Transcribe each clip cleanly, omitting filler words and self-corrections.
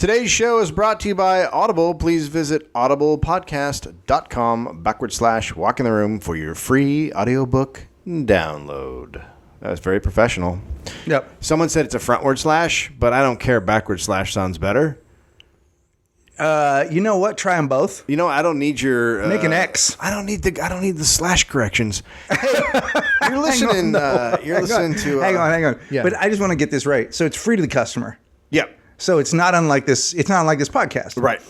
Today's show is brought to you by Audible. Please visit audiblepodcast.com/walk in the room for your free audiobook download. That's very professional. Yep. Someone said it's a frontward slash, but I don't care. Backward slash sounds better. You know what? Try them both. You know, I don't need your Make an X. I don't need the slash corrections. Hey, you're listening. You're listening to. Hang on. Yeah. But I just want to get this right. So it's free to the customer. Yep. So it's not unlike this. It's not unlike this podcast. Right.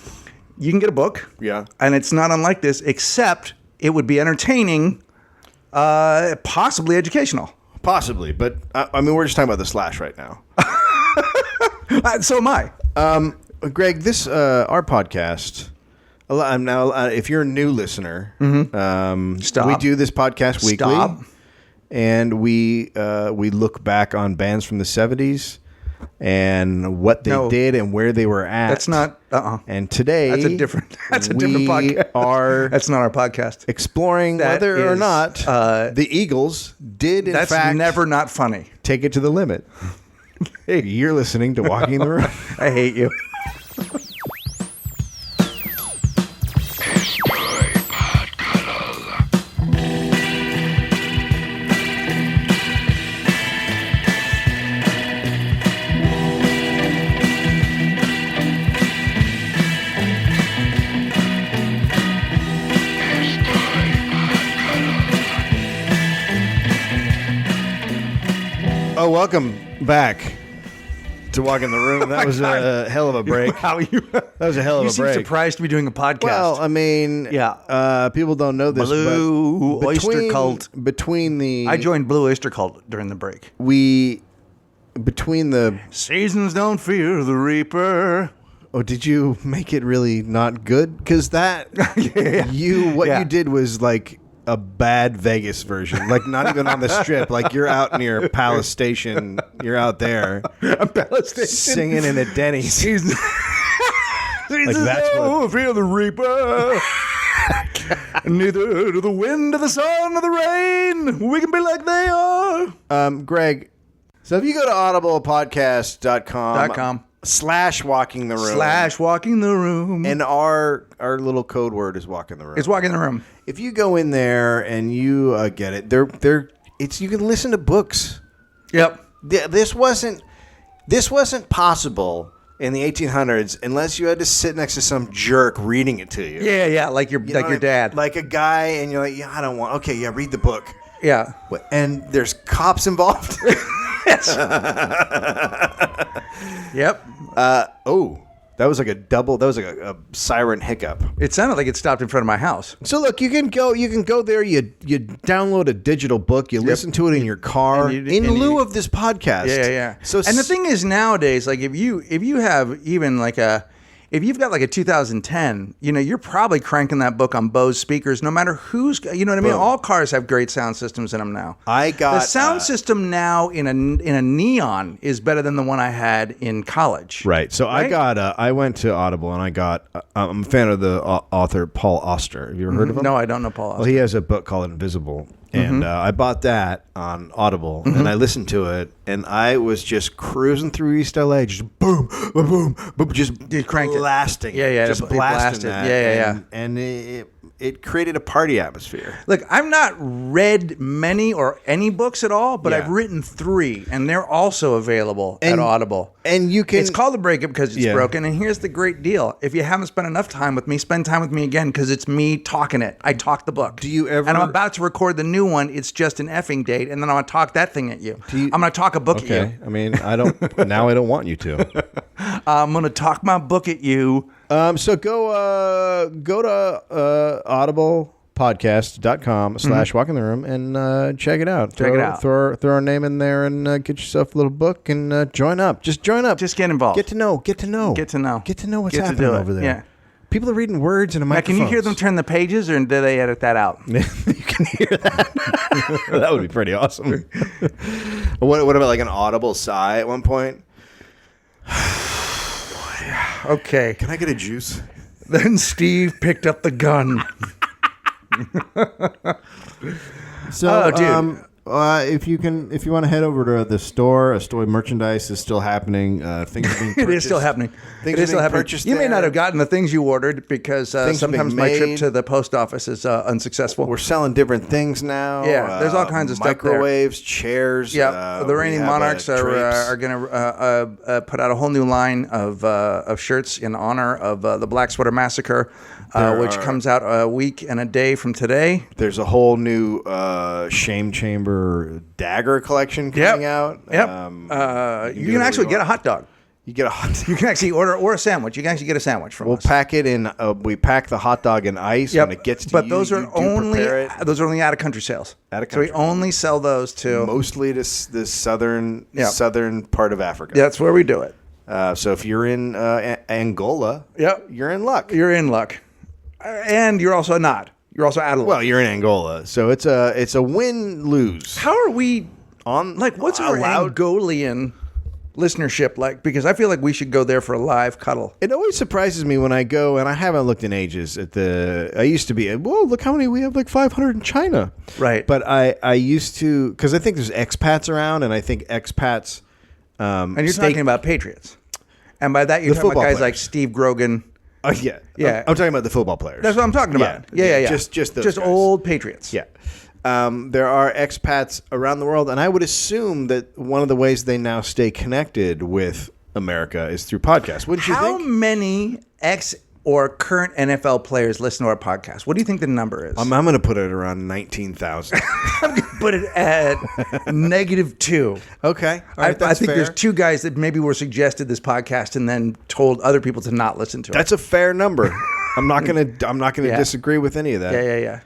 You can get a book. Yeah. And it's not unlike this, except it would be entertaining, possibly educational. Possibly, but I mean, we're just talking about the slash right now. So am I. Greg, this our podcast. Now, if you're a new listener, Stop. We do this podcast weekly, Stop. and we look back on bands from the '70s and what they did and where they were at. That's not. And today, That's a different podcast. That's not our podcast. Exploring whether or not the Eagles did in fact. That's never not funny. Take it to the limit. Hey, you're listening to Walking the Room. I hate you. Oh, welcome back to Walk in the Room. That was a hell of a break. That was a hell of a break. You seem surprised to be doing a podcast. Well, I mean, people don't know this. Blue but Oyster Cult. Between the... I joined Blue Oyster Cult during the break. Between the... Seasons don't fear the reaper. Oh, did you make it really not good? Because that... What you did was like... a bad Vegas version, like not even on the strip, like you're out near Palace Station, you're out there Palace Station singing in a Denny's. Like that's what fear the reaper. Neither to the wind, or the sun, or the rain. We can be like they are. Greg, so if you go to audiblepodcast.com /walking the room /walking the room, and our little code word is walk in the room. It's walking the room. If you go in there and you get it, you can listen to books. Yep. This wasn't possible in the 1800s unless you had to sit next to some jerk reading it to you. Yeah, like your dad, like a guy, and you're like, yeah, I don't want. Okay, yeah, read the book. Yeah. And there's cops involved. Yep. That was like a siren hiccup. It sounded like it stopped in front of my house. So look, you can go there. You download a digital book. You listen to it in your car in lieu of this podcast. Yeah. So and the thing is, nowadays, like if you have even like if you've got like a 2010, you're probably cranking that book on Bose speakers, no matter who's, you know what I mean? Boom. All cars have great sound systems in them now. The sound system now in a neon is better than the one I had in college. Right. So right? I went to Audible and I got, I'm a fan of the author Paul Auster. Have you ever heard of him? No, I don't know Paul Auster. Well, he has a book called Invisible. And I bought that on Audible, and I listened to it, and I was just cruising through East LA, just boom, boom, boom, just blasting. Just blasting that. Yeah. And it created a party atmosphere. Look, I've not read many or any books at all, but I've written 3, and they're also available at Audible. And you can... It's called The Breakup because it's broken, and here's the great deal. If you haven't spent enough time with me, spend time with me again, because it's me talking it. I talk the book. Do you ever... And I'm about to record the new one. It's just an effing date, and then I'm going to talk that thing at you. I'm going to talk a book at you. Okay, I mean, I don't want you to. I'm going to talk my book at you. So go to audiblepodcast.com /walk in the room and check it out. Throw our name in there and get yourself a little book and join up. Just join up. Just get involved. Get to know what's happening over there. Yeah. People are reading words in a microphone. Now, can you hear them turn the pages, or do they edit that out? You can hear that. That would be pretty awesome. What about like an audible sigh at one point? Okay. Can I get a juice? Then Steve picked up the gun. So, dude. If you want to head over to the store, Astoy merchandise is still happening. Things are being purchased. It is still happening. Things are being purchased. You may not have gotten the things you ordered because sometimes my trip made. to the post office is unsuccessful. We're selling different things now. Yeah, there's all kinds of stuff there. Microwaves, chairs. Yeah, the Reigning Monarchs are going to put out a whole new line of shirts in honor of the Black Sweater Massacre, which comes out a week and a day from today. There's a whole new Shame Chamber dagger collection coming out. Yep. You can actually get a hot dog. You get a hot dog. You can actually order or a sandwich. You can actually get a sandwich from us. We'll pack it in. We pack the hot dog in ice when it gets to but you. those are only out of country sales. So we only sell those to mostly to the southern part of Africa. That's where we do it. So if you're in Angola, you're in luck. You're in luck, and you're also not. You're also out of luck. Well, you're in Angola, so it's a win-lose. How are we on? Like, what's our Angolian listenership like? Because I feel like we should go there for a live cuddle. It always surprises me when I go, and I haven't looked in ages at I used to be, well, look how many we have, like 500 in China. Right. But I used to, because I think there's expats around, and I think expats. And you're talking about Patriots. And by that, you're talking about guys like Steve Grogan. Yeah. I'm talking about the football players. That's what I'm talking about. Yeah. Just those guys. Old Patriots. Yeah. There are expats around the world, and I would assume that one of the ways they now stay connected with America is through podcasts. Wouldn't you think? How many ex or current NFL players listen to our podcast? What do you think the number is? I'm going to put it around 19,000. I'm going to put it at -2. Okay. I think there's 2 guys that maybe were suggested this podcast and then told other people to not listen to it. That's a fair number. I'm not going to disagree with any of that. Yeah.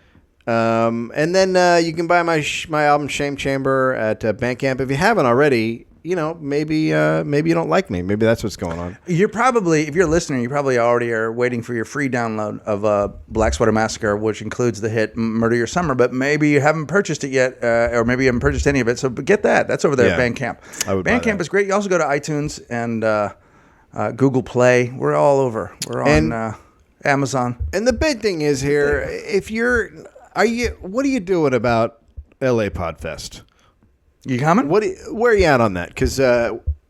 And then you can buy my album Shame Chamber at Bandcamp if you haven't already. Maybe you don't like me. Maybe that's what's going on. You're probably, if you're a listener, you probably already are waiting for your free download of Black Sweater Massacre, which includes the hit Murder Your Summer. But maybe you haven't purchased it yet, or maybe you haven't purchased any of it. So get that. That's over there at Bandcamp. Bandcamp is great. You also go to iTunes and Google Play. We're all over. We're on Amazon. And the big thing is here, what are you doing about LA Podfest? You coming? Where are you at on that? Because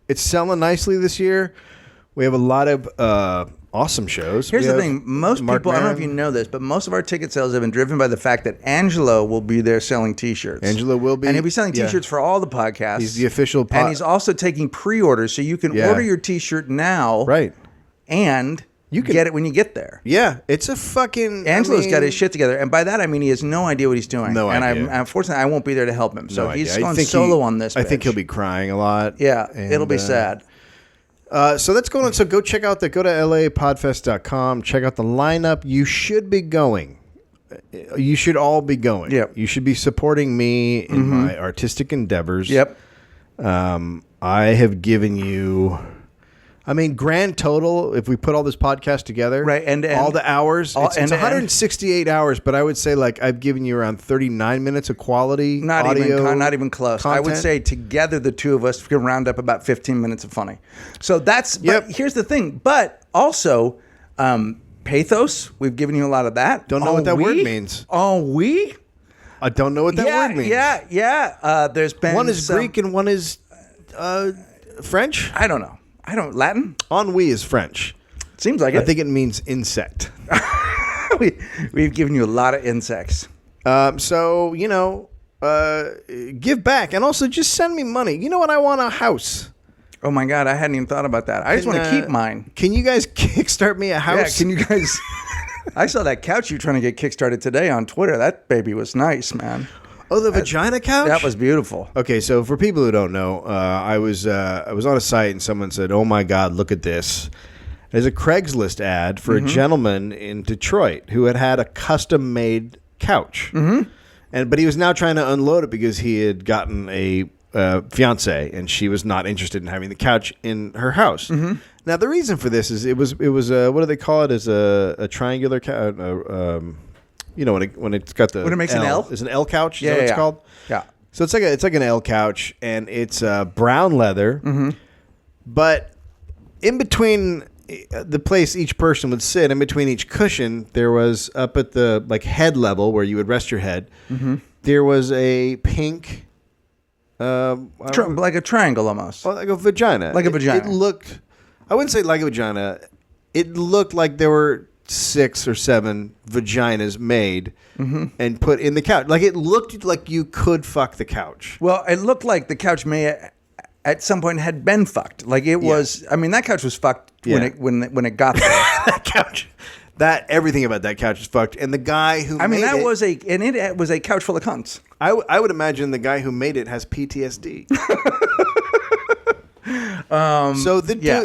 it's selling nicely this year. We have a lot of awesome shows. Here's the thing. Most people, I don't know if you know this, but most of our ticket sales have been driven by the fact that Angelo will be there selling T-shirts. Angelo will be. And he'll be selling T-shirts for all the podcasts. He's the official And he's also taking pre-orders, so you can order your T-shirt now. Right. And you can get it when you get there. Yeah, it's a fucking... Angelo's got his shit together. And by that, I mean he has no idea what he's doing. No idea. And unfortunately, I won't be there to help him. So he's going solo on this. I think he'll be crying a lot. Yeah, it'll be sad. So that's going on. So go check out go to lapodfest.com. Check out the lineup. You should be going. You should all be going. Yep. You should be supporting me in my artistic endeavors. Yep. I have given you... grand total, if we put all this podcast together, right, and all the hours, it's 168 hours, but I would say I've given you around 39 minutes of quality audio. Not even close. Content. I would say together the two of us can round up about 15 minutes of funny. So that's, but here's the thing, but also pathos, we've given you a lot of that. Don't know what that word means. Oh, we? I don't know what that word means. Yeah. There's been one is Greek and one is French? I don't know. Latin? Ennui is French. Seems like it. I think it means insect. We've given you a lot of insects. So, give back. And also just send me money. You know what? I want a house. Oh, my God. I hadn't even thought about that. I just want to keep mine. Can you guys kickstart me a house? Yeah, can you guys... I saw that couch you trying to get kickstarted today on Twitter. That baby was nice, man. Oh, the vagina couch? That was beautiful. Okay, so for people who don't know, I was on a site and someone said, "Oh my God, look at this." There's a Craigslist ad for a gentleman in Detroit who had a custom-made couch, but he was now trying to unload it because he had gotten a fiance and she was not interested in having the couch in her house. Now the reason for this is it was what do they call it? As a triangular couch. When it's got the when it makes an L? It's an L couch. Is that what it's called? Yeah. So it's like an L couch, and it's brown leather. But in between the place each person would sit, in between each cushion, there was up at the head level where you would rest your head. There was a pink Like a triangle almost. Well, like a vagina. Like a vagina. It looked. I wouldn't say like a vagina. It looked like there were 6 or 7 vaginas made and put in the couch. Like it looked like you could fuck the couch. Well, it looked like the couch may at some point had been fucked. Like it was. I mean, that couch was fucked when it got there. That couch. Everything about that couch is fucked. And the guy who it was a couch full of cunts. I would imagine the guy who made it has PTSD.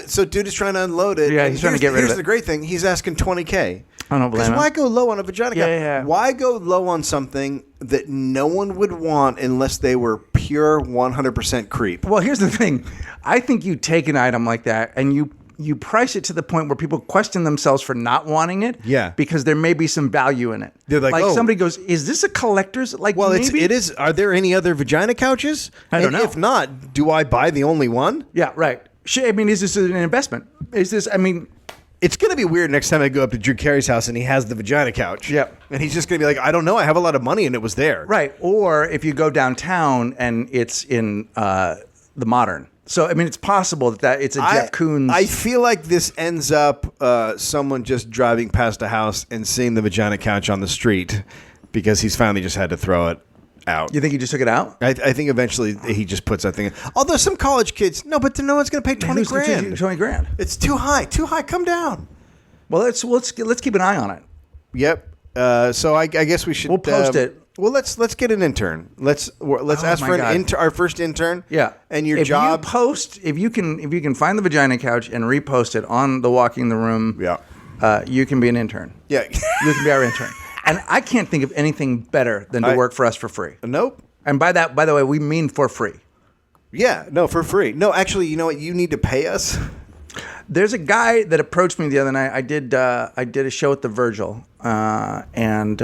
So dude is trying to unload it. Yeah, he's trying to get rid of it. Here's the great thing: he's asking $20K. I don't blame him. Why go low on a vagina? Yeah. Why go low on something that no one would want unless they were pure 100% creep? Well, here's the thing: I think you take an item like that and you price it to the point where people question themselves for not wanting it. Yeah. Because there may be some value in it. They're like, oh. Somebody goes, "Is this a collector's?" Like, well, maybe? it is. Are there any other vagina couches? I don't know. If not, do I buy the only one? Yeah, right. I mean, is this an investment? Is this? I mean, it's going to be weird next time I go up to Drew Carey's house and he has the vagina couch. Yep. And he's just going to be like, I don't know. I have a lot of money and it was there. Right. Or if you go downtown and it's in the Modern. So, I mean, it's possible that it's a Jeff Koons. I feel like this ends up someone just driving past a house and seeing the vagina couch on the street because he's finally just had to throw it out. You think he just took it out? I think eventually he just puts that thing in. Although some college kids, no one's going to pay $20,000. 20 grand. It's too high. Come down. Well, let's keep an eye on it. Yep. So I guess we should. We'll post it. Well, let's get an intern. Let's ask for our first intern. Yeah. And your job. If you can find the vagina couch and repost it on the Walking the Room. Yeah. You can be an intern. Yeah. You can be our intern. And I can't think of anything better than to work for us for free. Nope. And by the way, we mean for free. Yeah. No, for free. No, actually, you know what? You need to pay us. There's a guy that approached me the other night. I did a show at the Virgil, and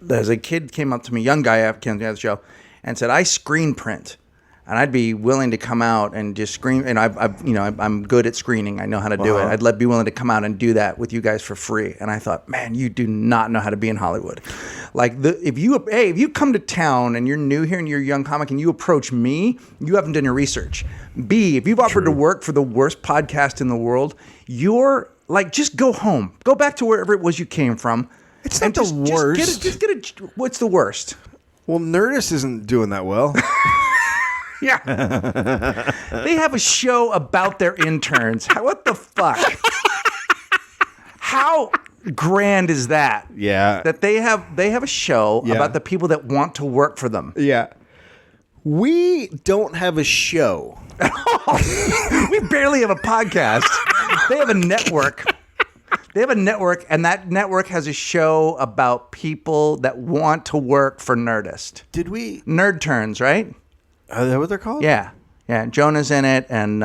there's a kid came up to me, young guy came to the show, and said, "I screen print, and I'd be willing to come out and just screen. And I'm good at screening. I know how to do it. I'd be willing to come out and do that with you guys for free." And I thought, man, you do not know how to be in Hollywood. Like if you come to town and you're new here and you're a young comic and you approach me, you haven't done your research. B, if you've offered to work for the worst podcast in the world, you're like, just go home. Go back to wherever it was you came from. It's not the worst. Just get it. What's the worst? Well, Nerdist isn't doing that well. Yeah. They have a show about their interns. What the fuck? How grand is that? Yeah. That they have a show about the people that want to work for them. Yeah. We don't have a show. We barely have a podcast. They have a network. And that network has a show about people that want to work for Nerdist. Did we? Nerd Turns, right? Is that what they're called? Yeah. Jonah's in it, and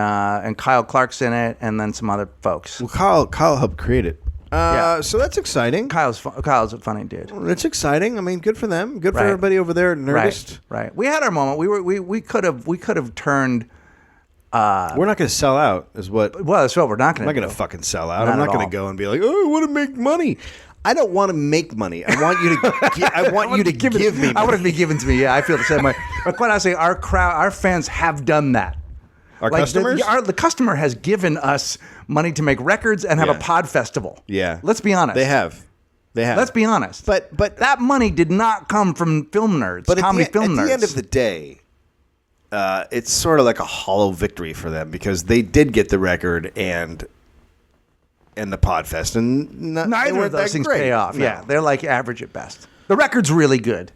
Kyle Clark's in it, and then some other folks. Well, Kyle helped create it. So that's exciting. Kyle's a funny dude. It's exciting. I mean, good for them. Good for everybody over there at Nerdist. Right. We had our moment. We could have turned. We're not going to sell out, is what. Well, that's what we're not going to. I'm not going to fucking sell out. I'm not going to go and be like, oh, I want to make money. I don't want to make money. I want you to. I want you to give me money. I want it to be given to me. Yeah, I feel the same way. But quite honestly, our fans have done that. Our customers? The customer has given us money to make records and have a pod festival. Yeah. Let's be honest. They have. Let's be honest. But that money did not come from film nerds, comedy film nerds. At the end of the day, it's sort of like a hollow victory for them because they did get the record and the Podfest, and neither of those things pay off. No. Yeah, they're like average at best. The record's really good,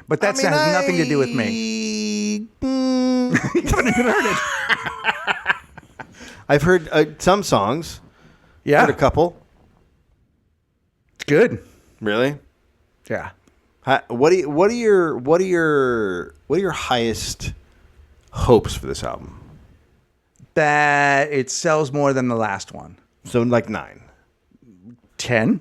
but that has nothing to do with me. You haven't even heard it. I've heard some songs. Yeah, heard a couple. It's good. Really? Yeah. What are your highest hopes for this album? That it sells more than the last one. So like 9. 10?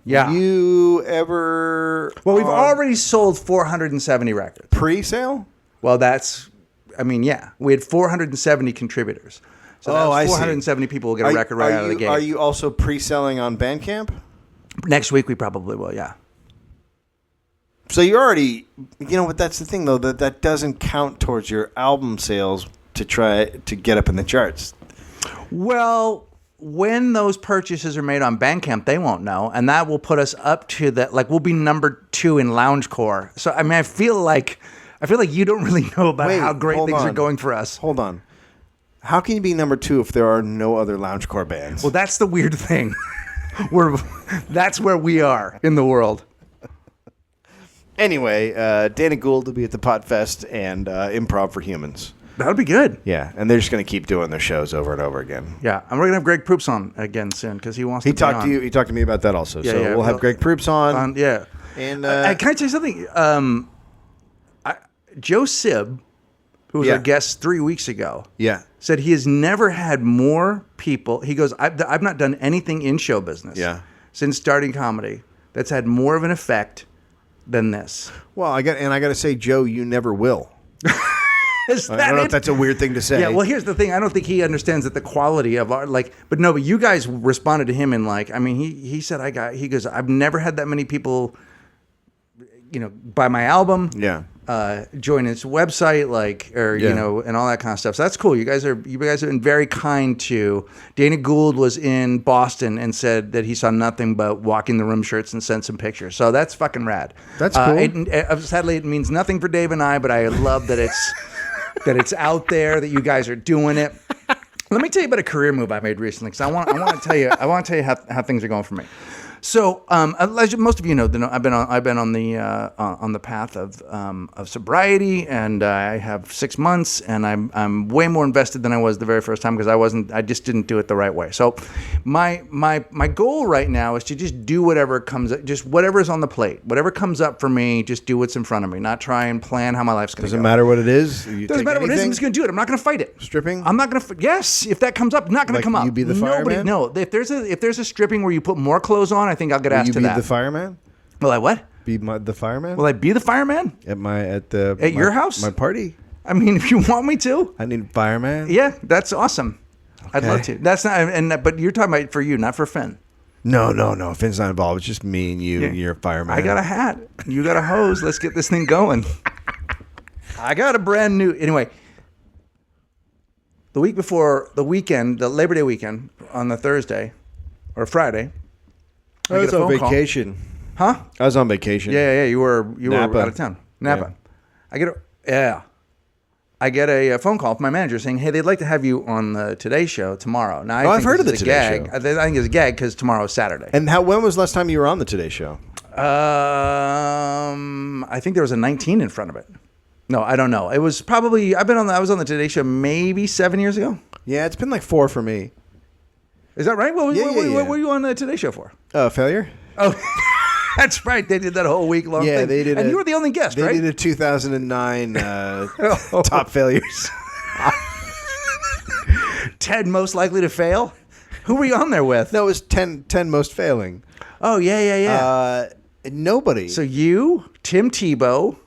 Yeah. You ever... Well, we've already sold 470 records. Pre-sale? Well, yeah. We had 470 contributors. So that's 470 people will get a record right out of the gate. Are you also pre-selling on Bandcamp? Next week we probably will, yeah. So you already, but that's the thing though, that doesn't count towards your album sales to try to get up in the charts. Well, when those purchases are made on Bandcamp, they won't know, and that will put us up to that. Like we'll be number 2 in loungecore. So I mean, I feel like you don't really know about how great things are going for us. Hold on. How can you be number 2 if there are no other loungecore bands? Well, that's the weird thing. That's where we are in the world. Anyway, Dana Gould will be at the Potfest and Improv for Humans. That'll be good. Yeah, and they're just going to keep doing their shows over and over again. Yeah, and we're going to have Greg Proops on again soon because he wants to be on. He talked to me about that also. Yeah, so yeah, we'll have Greg Proops on. Yeah. And can I tell you something? Joe Sib, who was our guest 3 weeks ago, said he has never had more people. He goes, I've not done anything in show business since starting comedy that's had more of an effect than this. Well, I got to say, Joe, you never will. I don't know if that's a weird thing to say. Yeah, well, here's the thing. I don't think he understands that the quality of art, but you guys responded to him in he said, he goes, I've never had that many people, buy my album. Yeah. Join his website, and all that kind of stuff. So that's cool. You guys have been very kind to. Dana Gould was in Boston and said that he saw nothing but walking the room shirts and sent some pictures. So that's fucking rad. That's cool. Sadly, it means nothing for Dave and I, but I love that it's that it's out there, that you guys are doing it. Let me tell you about a career move I made recently, because I want to tell you how things are going for me. So, as most of you know, I've been on the path of sobriety, and I have 6 months, and I'm way more invested than I was the very first time because I just didn't do it the right way. So, my goal right now is to just do whatever comes, just whatever's on the plate, whatever comes up for me, just do what's in front of me, not try and plan how my life's going to go. Doesn't matter what it is. Doesn't matter what it is. I'm just going to do it. I'm not going to fight it. Stripping? I'm not going to. Yes, if that comes up, not going to come up. You be the fireman? No, if there's a stripping where you put more clothes on, I think I'll get asked to that. Will you be the fireman? Will I what? Be the fireman? Will I be the fireman? At your house? My party. I mean, if you want me to. I need a fireman. Yeah, that's awesome. Okay. I'd love to. That's not, but you're talking about for you, not for Finn. No. Finn's not involved. It's just me and you, and you're a fireman. I got a hat. You got a hose. Let's get this thing going. I got a brand new. Anyway, the week before the weekend, the Labor Day weekend, on the Thursday or Friday. I was on vacation. Huh? I was on vacation. Yeah. You were out of town. Napa. Yeah. I get a phone call from my manager saying, "Hey, they'd like to have you on the Today Show tomorrow." Now, I've heard of the Today Show. I think it's a gag because tomorrow is Saturday. And when was the last time you were on the Today Show? I think there was a 19 in front of it. No, I don't know. It was probably I was on the Today Show maybe 7 years ago. Yeah, it's been like 4 for me. Is that right? What were you on the Today Show for? Failure. Oh, that's right. They did that whole week long thing. They did. And you were the only guest, right? They did a 2009 top failures. 10 most likely to fail? Who were you on there with? No, it was 10 most failing. Oh, yeah. Nobody. So you, Tim Tebow.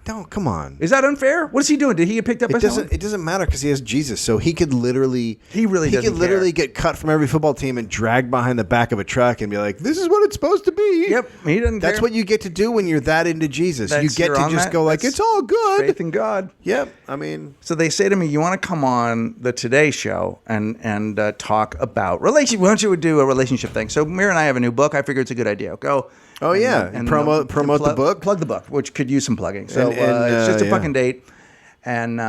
No, come on. Is that unfair? What is he doing? Did he get picked up by someone? It doesn't matter because he has Jesus, so he could literally... He could literally get cut from every football team and dragged behind the back of a truck and be like, this is what it's supposed to be. Yep, he doesn't care. That's what you get to do when you're that into Jesus. You get to just go like, it's all good. Faith in God. Yep, I mean... So they say to me, you want to come on the Today Show and talk about relationship. Why don't you do a relationship thing? So Mira and I have a new book. I figure it's a good idea. Go... Oh, and promote the book? Plug the book, which could use some plugging. So it's just a fucking date. And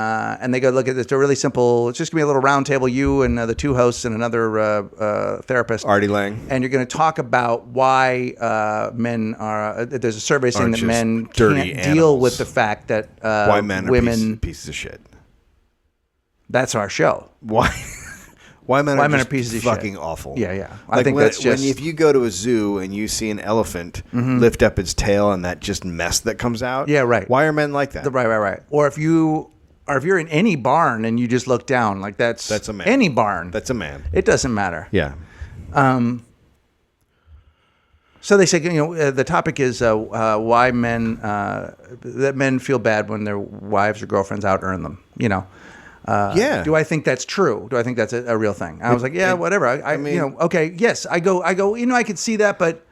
they go, look at this. They're really simple. It's just going to be a little round table, you and the 2 hosts and another therapist. Artie Lang. And you're going to talk about why men are... there's a survey saying that men can't deal with the fact that why men women... are pieces of shit. That's our show. Why men are pieces of fucking shit. awful. Yeah. I think that's just... if you go to a zoo and you see an elephant lift up its tail and that just mess that comes out. Yeah, right. Why are men like that? Right. Or if you're in any barn and you just look down, like that's a man. Any barn. That's a man. It doesn't matter. Yeah. So they say, the topic is why that men feel bad when their wives or girlfriends out earn them. Do I think that's true? Do I think that's a real thing? I was like, whatever. I mean, okay, yes. I go. I could see that, but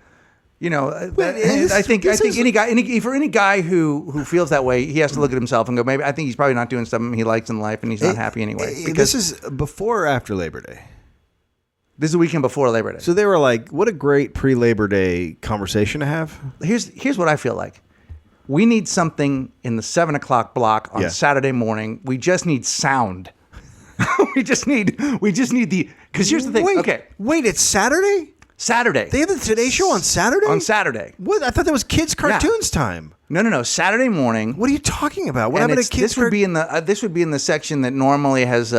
You know, I think any guy who feels that way, he has to look at himself and go, maybe I think he's probably not doing something he likes in life, and he's not happy anyway. This is before or after Labor Day? This is the weekend before Labor Day. So they were like, what a great pre-Labor Day conversation to have. Here's what I feel like. We need something in the 7 o'clock block on Saturday morning. We just need sound. we just need the, because here's the thing. Wait, it's Saturday? Saturday. They have the Today Show on Saturday? On Saturday. What? I thought that was kids' cartoons time. No. Saturday morning. What are you talking about? What happened to kids? This would be in the section that normally has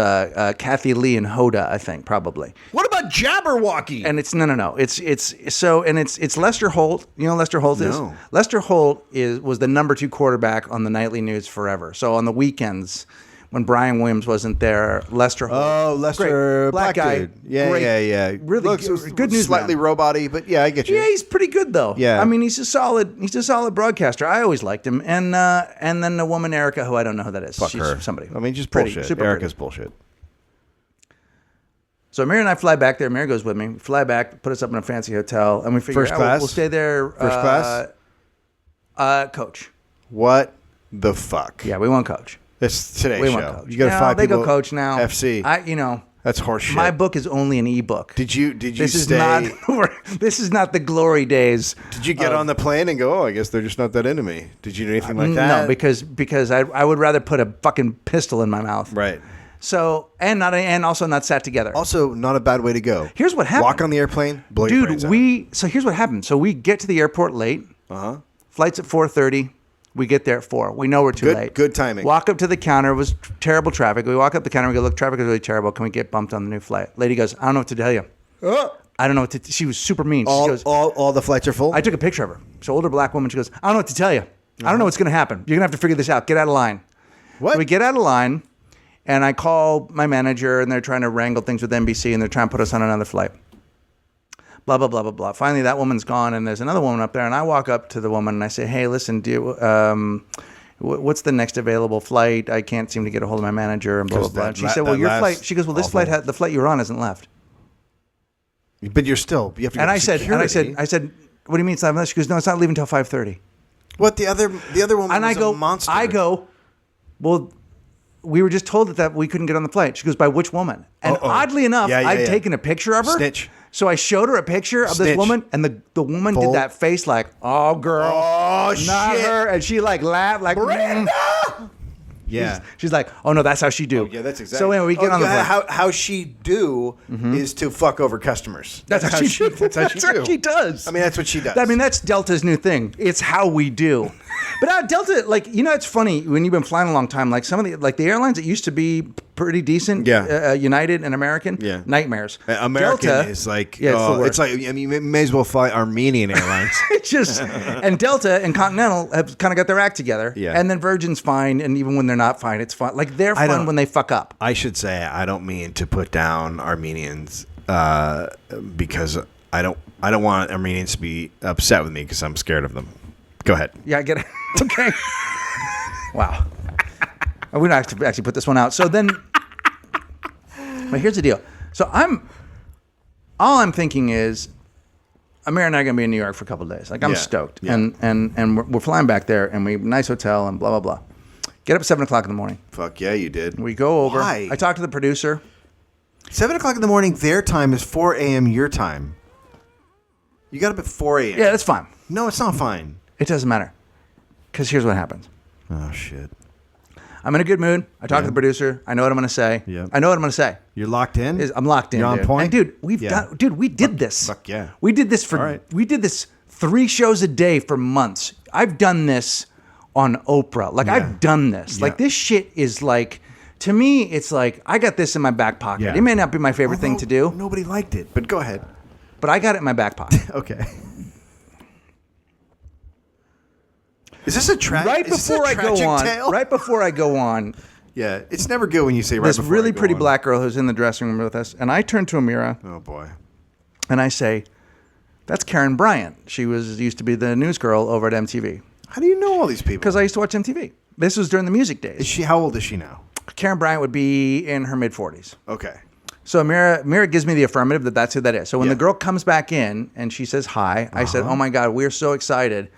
Kathy Lee and Hoda, I think, probably. What about Jabberwocky? And it's no. It's Lester Holt. You know who Lester Holt is? No. Lester Holt was the number 2 quarterback on the nightly news forever. So on the weekends, when Brian Williams wasn't there, Lester Holt. Oh, Lester, great, black guy. Dude. Yeah. Really good news. Slightly robot-y, but yeah, I get you. Yeah, he's pretty good though. Yeah. I mean, he's a solid broadcaster. I always liked him. And then the woman Erica, who I don't know who that is. Fuck her. Somebody. I mean, just pretty, bullshit. super Erica's pretty. bullshit. So Mary and I fly back there. Mary goes with me. We fly back, put us up in a fancy hotel, and we figure First class? we'll stay there. First class? Coach. What the fuck? Yeah, we won coach. It's Today We Show. won coach. You got to find they people. go coach now. FC. That's horseshit. My book is only an ebook. Did you This stay? This is not the glory days. Did you get on the plane and go, oh, I guess they're just not that into me? Did you do anything like that? No, because I would rather put a fucking pistol in my mouth. Right. So and also not sat together. Also, not a bad way to go. Here's what happened. Walk on the airplane, blow your brains out. So here's what happened. So we get to the airport late. Flight's at 4:30. We get there at 4. We know we're too late. Good timing. Walk up to the counter. It was terrible traffic. We walk up the counter. We go, look, traffic is really terrible. Can we get bumped on the new flight? Lady goes, I don't know what to tell you. I don't know what to. She was super mean. She goes, all the flights are full? I took a picture of her. So older black woman. She goes, I don't know what to tell you. I don't know what's going to happen. You're going to have to figure this out. Get out of line. What? So we get out of line, and I call my manager, and they're trying to wrangle things with NBC, and they're trying to put us on another flight. Blah, blah, blah, blah, blah. Finally, that woman's gone, and there's another woman up there, and I walk up to the woman, and I say, hey, listen, what's the next available flight? I can't seem to get a hold of my manager, and blah, blah, blah. And she said, well, your flight, she goes, well, this flight, the flight you were on hasn't left. But you have to go and I said, what do you mean it's not left? She goes, no, it's not leaving until 5:30. What, the other woman was a monster? I go, well, we were just told that we couldn't get on the flight. She goes, by which woman? And oddly enough, I'd taken a picture of her. Snitch. So I showed her a picture of this woman, and the woman did that face like, oh, girl. Oh, not shit. her. And she like laughed like, Brenda! Yeah. She's like, oh, no, that's how she do. Oh, yeah, that's exactly. So anyway, we get on the flight. How she do is to fuck over customers. That's how she do. That's how she does. I mean, that's what she does. I mean, that's Delta's new thing. It's how we do. But Delta, like, you know, it's funny when you've been flying a long time. Like some of the airlines that used to be pretty decent. Yeah. United and American. Yeah. Nightmares. American Delta, is like, it's like, I mean, you may as well fly Armenian Airlines. It's just, and Delta and Continental have kind of got their act together. Yeah. And then Virgin's fine, and even when they're not fine, it's fun. Like they're fun when they fuck up. I should say I don't mean to put down Armenians because I don't want Armenians to be upset with me because I'm scared of them. Go ahead. Yeah, I get it. Okay. Wow. We don't have to actually put this one out. So then, but here's the deal. So all I'm thinking is, Amir and I are going to be in New York for a couple of days. Like I'm stoked. Yeah. And we're flying back there, and we nice hotel and blah, blah, blah. Get up at 7 o'clock in the morning. Fuck yeah, you did. We go over. Why? I talk to the producer. 7 o'clock in the morning, their time is 4 a.m. your time. You got up at 4 a.m. Yeah, that's fine. No, it's not fine. It doesn't matter. Because here's what happens. Oh, shit. I'm in a good mood. I talk to the producer. I know what I'm going to say. Yeah. I know what I'm going to say. You're locked in? I'm locked in. You're on dude. point? And we did this. Fuck yeah. We did this we did this 3 shows a day for months. I've done this on Oprah. Like I've done this. Yeah. Like this shit is like, to me, it's like, I got this in my back pocket. Yeah. It may not be my favorite thing to do. Nobody liked it, but go ahead. But I got it in my back pocket. Okay. Is this a tragic Right before I go on, yeah, it's never good when you say right this before really I go pretty on. black girl who's in the dressing room with us, and I turn to Amira. Oh boy. And I say, that's Karen Bryant. She used to be the news girl over at MTV. How do you know all these people? Because I used to watch MTV. This was during the music days. How old is she now? Karen Bryant would be in her mid-40s. Okay. So Mira gives me the affirmative that's who that is. So when the girl comes back in and she says hi, I said, "Oh my God, we're so excited."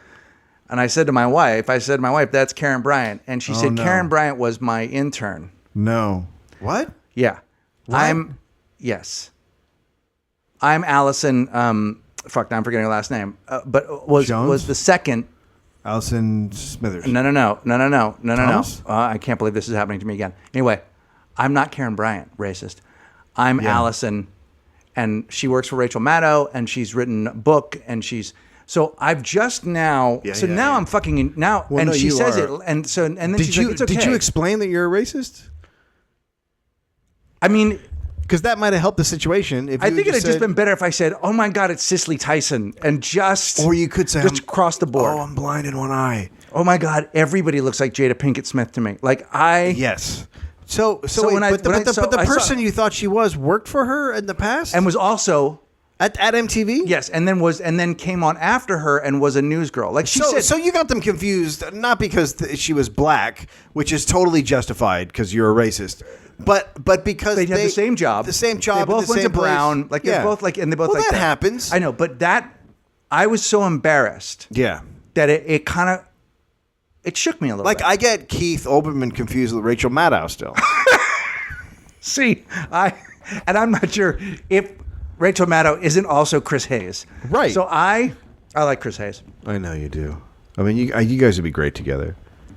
And I said to my wife, "That's Karen Bryant." And she said, "Karen Bryant was my intern." No. What? Yeah. What? Yes. I'm Allison. Now I'm forgetting her last name. But was the second. Allison Smithers. No. Thomas? I can't believe this is happening to me again. Anyway, I'm not Karen Bryant, racist. I'm Allison, and she works for Rachel Maddow, and she's written a book, and so I've just now. I'm fucking now, well, and she says it, and then she's like, "It's okay." Did you explain that you're a racist? I mean, because that might have helped the situation. I think it had just been better if I said, "Oh my God, it's Cicely Tyson," and or you could say, just across the board. "Oh, I'm blind in one eye." Oh my God, everybody looks like Jada Pinkett Smith to me. Yes. So the person you thought she was worked for her in the past and was also at MTV. Yes, and then came on after her and was a news girl. Like she said. So you got them confused, not because she was black, which is totally justified because you're a racist, but because they had the same job. They both went to Brown. Like they're both like, and they both like that that happens. I know, but I was so embarrassed. Yeah. That it kind of. It shook me a little bit. I get Keith Olbermann confused with Rachel Maddow still. See, I'm not sure if Rachel Maddow isn't also Chris Hayes. Right. So I like Chris Hayes. I know you do. I mean, you guys would be great together.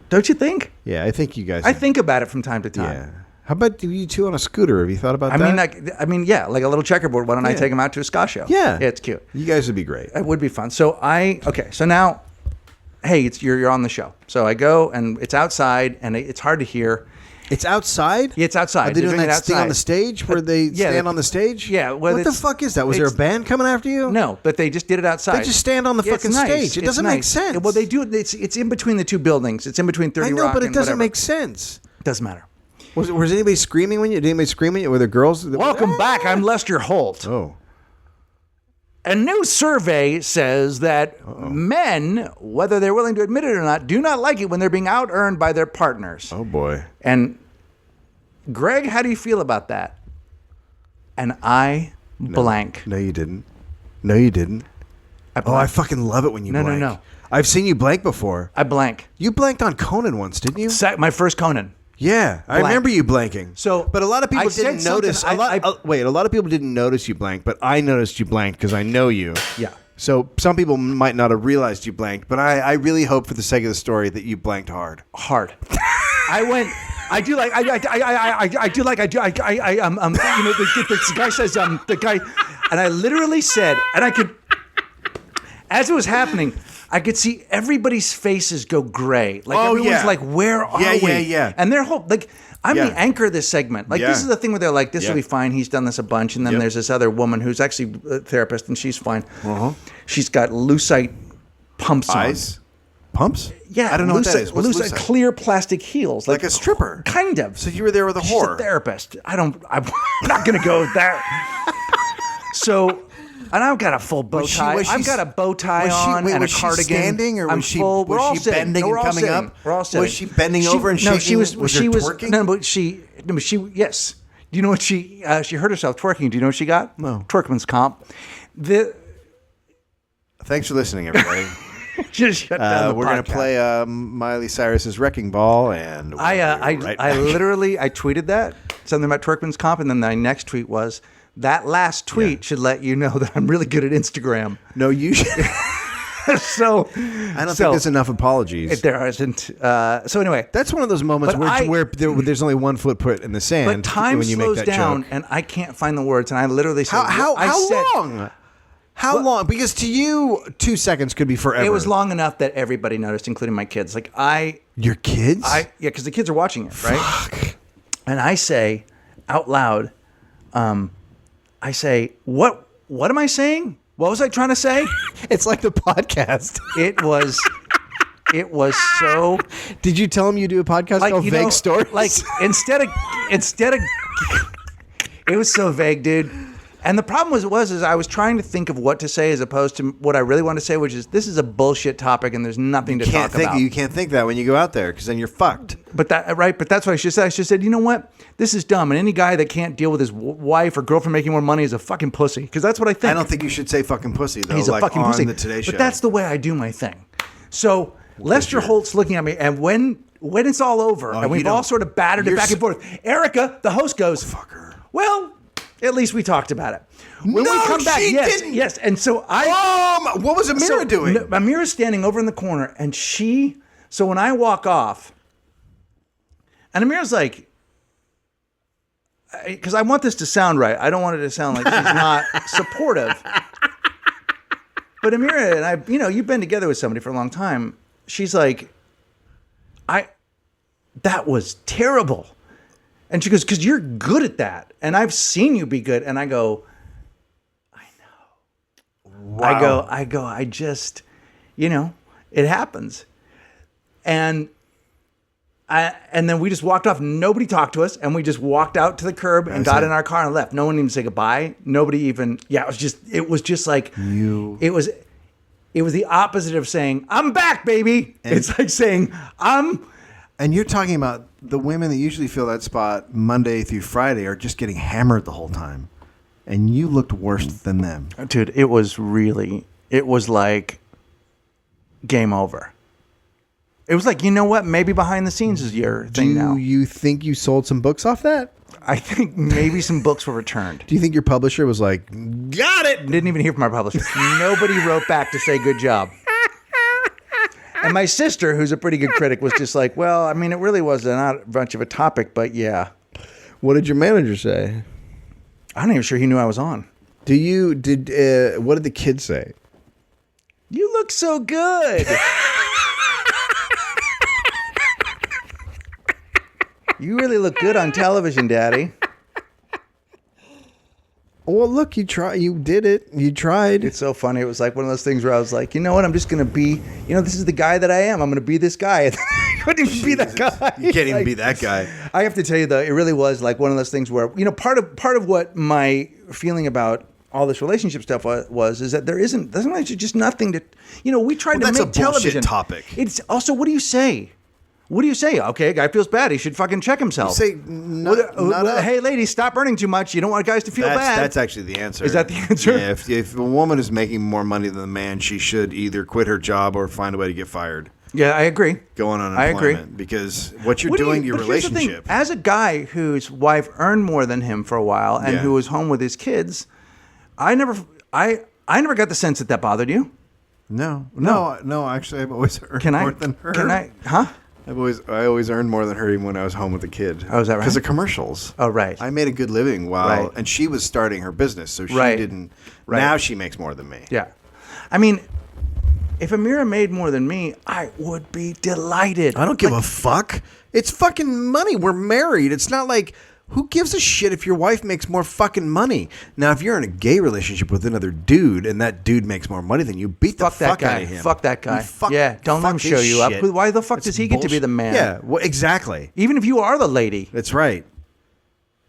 Don't you think? Yeah, I think you guys. I think about it from time to time. Yeah. How about you two on a scooter? Have you thought about that? Like a little checkerboard. Why don't I take him out to a ska show? Yeah. It's cute. You guys would be great. It would be fun. So now, hey, you're on the show. So I go and it's outside and it's hard to hear. It's outside? Yeah, it's outside. Are they doing that thing on the stage where they stand on the stage? Yeah. What the fuck is that? Was there a band coming after you? No, but they just did it outside. They just stand on the fucking stage. It doesn't make sense. Well, they do it. It's in between the two buildings. It's in between 30 Rock and whatever. I know, but it doesn't make sense. Doesn't matter. Was anybody screaming when you? Did anybody scream at you? Were there girls? Welcome back. I'm Lester Holt. Oh. A new survey says that men, whether they're willing to admit it or not, do not like it when they're being out-earned by their partners. Oh, boy. And, Greg, how do you feel about that? And I blank. No, you didn't. No, you didn't. I fucking love it when you blank. No. I've seen you blank before. I blank. You blanked on Conan once, didn't you? My first Conan. Yeah, I remember you blanking. But a lot of people didn't notice. A lot of people didn't notice you blanked, but I noticed you blanked because I know you. Yeah. So some people might not have realized you blanked, but I really hope for the sake of the story that you blanked hard. Hard. The guy says, and I literally said, and I could, as it was happening, I could see everybody's faces go gray. Like everyone's like, where are we? Yeah. And their whole, like, I'm the anchor of this segment. Like, this is the thing where they're like, this will be fine. He's done this a bunch. And then there's this other woman who's actually a therapist, and she's fine. Uh-huh. She's got lucite pumps Eyes? on. Pumps? Yeah. I don't know what that is. What's lucite? Clear plastic heels. Like a stripper? Kind of. So you were there with a whore? She's a therapist. I'm not going to go there. So... And I've got a full bow tie. I've got a bow tie on and a cardigan. Was she standing or was she bending and coming up? We're all sitting. Was she bending over and shaking? No, she was twerking? No, but yes. Do you know what she hurt herself twerking? Do you know what she got? No. Twerkman's comp. Thanks for listening, everybody. Just shut down the We're going to play Miley Cyrus's Wrecking Ball, and I literally tweeted that, something about Twerkman's comp, and then my next tweet was, that last tweet should let you know that I'm really good at Instagram. No, you should. So I don't think there's enough apologies. There isn't. So anyway, that's one of those moments where there's only one foot put in the sand. But time when you slows make that down, joke. and I can't find the words. And I literally said, "How long? How long? Because to you, 2 seconds could be forever." It was long enough that everybody noticed, including my kids. Like your kids? Because the kids are watching it, right? Fuck. And I say out loud, I say, what am I saying? What was I trying to say? It's like the podcast. It was so. Did you tell him you do a podcast called Vague Stories? Like instead of, it was so vague, dude. And the problem was I was trying to think of what to say as opposed to what I really wanted to say, which is this is a bullshit topic and there's nothing to talk about. You can't think that when you go out there because then you're fucked. But that's what I should say. I should have said, you know what? This is dumb. And any guy that can't deal with his wife or girlfriend making more money is a fucking pussy. Because that's what I think. I don't think you should say fucking pussy, though. He's a fucking pussy. The Today Show. But that's the way I do my thing. So Lester Holt's looking at me, and when it's all over, and we've all sort of battered it back and forth, Erica, the host, goes, "Fuck her." Well, at least we talked about it. When we come back, she didn't. Yes. And so what was Amira doing? Amira's standing over in the corner, and so when I walk off, and Amira's like, because I want this to sound right. I don't want it to sound like she's not supportive. But Amira and I, you've been together with somebody for a long time. She's like, that was terrible. And she goes, because you're good at that. And I've seen you be good. And I go, I know. Wow. I just, it happens. And then we just walked off. Nobody talked to us. And we just walked out to the curb and got in our car and left. No one even said goodbye. Nobody even, it was just like, it was the opposite of saying, I'm back, baby. It's like saying, And you're talking about the women that usually fill that spot Monday through Friday are just getting hammered the whole time. And you looked worse than them. Dude, it was like game over. It was like, you know what? Maybe behind the scenes is your thing now. Do you think you sold some books off that? I think maybe some books were returned. Do you think your publisher was like, got it? Didn't even hear from our publisher. Nobody wrote back to say good job. And my sister, who's a pretty good critic, was just like, well, I mean, it really was not much of a topic, but yeah. What did your manager say? I'm not even sure he knew I was on. What did the kids say? You look so good. You really look good on television, Daddy. Well, look, you did it. You tried. It's so funny. It was like one of those things where I was like, you know what? I'm just going to be, this is the guy that I am. I'm going to be this guy. I couldn't even be that guy. You can't even be that guy. I have to tell you, though, it really was like one of those things where, part of what my feeling about all this relationship stuff is that there's just nothing to, we tried to make television. That's a bullshit topic. It's also, what do you say? What do you say? Okay, a guy feels bad. He should fucking check himself. You say, hey, ladies, stop earning too much. You don't want guys to feel bad. That's actually the answer. Is that the answer? Yeah, if a woman is making more money than the man, she should either quit her job or find a way to get fired. Yeah, I agree. Go on unemployment. I agree. Because what you're doing to your relationship. As a guy whose wife earned more than him for a while and who was home with his kids, I never got the sense that bothered you. No. Actually, I've always earned more than her. I always earned more than her even when I was home with the kid. Oh, is that right? Because of commercials. Oh, right. I made a good living and she was starting her business, so she didn't. Right. Now she makes more than me. Yeah. I mean, if Amira made more than me, I would be delighted. I don't give a fuck. It's fucking money. We're married. It's not like, who gives a shit if your wife makes more fucking money? Now, if you're in a gay relationship with another dude and that dude makes more money than you, beat the fuck out of him. Fuck that guy. Don't let him show you up. Why the fuck does he get to be the man? Yeah, well, exactly. Even if you are the lady. That's right.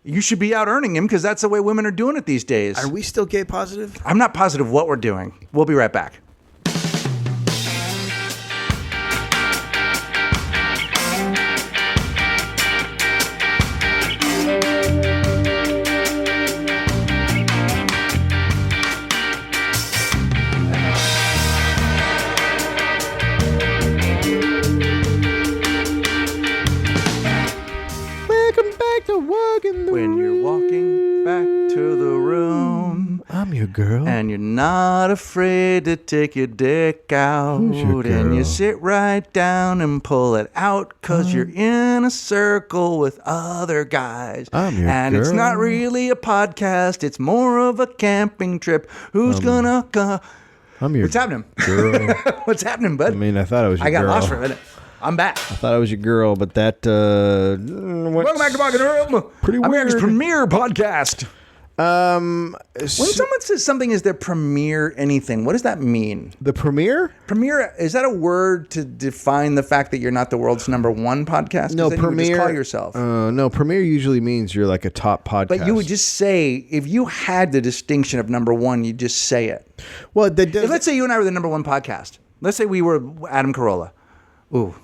You should be out earning him because that's the way women are doing it these days. Are we still gay positive? I'm not positive what we're doing. We'll be right back. When you're walking back to the room, I'm your girl, and you're not afraid to take your dick out, who's your girl? And you sit right down and pull it out because you're in a circle with other guys. I'm your and girl. It's not really a podcast; it's more of a camping trip. Who's gonna go? I'm your. What's happening, girl? What's happening, bud? I mean, I thought it was your girl. I got lost for a minute. I'm back. I thought it was your girl, but that. Welcome back to Walking Room. Pretty weird. America's premier podcast. When someone says something is their premier anything, what does that mean? The premiere? Premier, is that a word to define the fact that you're not the world's number one podcast? No, then premiere. You would just call yourself. No, premiere usually means you're like a top podcast. But you would just say, if you had the distinction of number one, you'd just say it. Well, let's say you and I were the number one podcast. Let's say we were Adam Carolla. Ooh.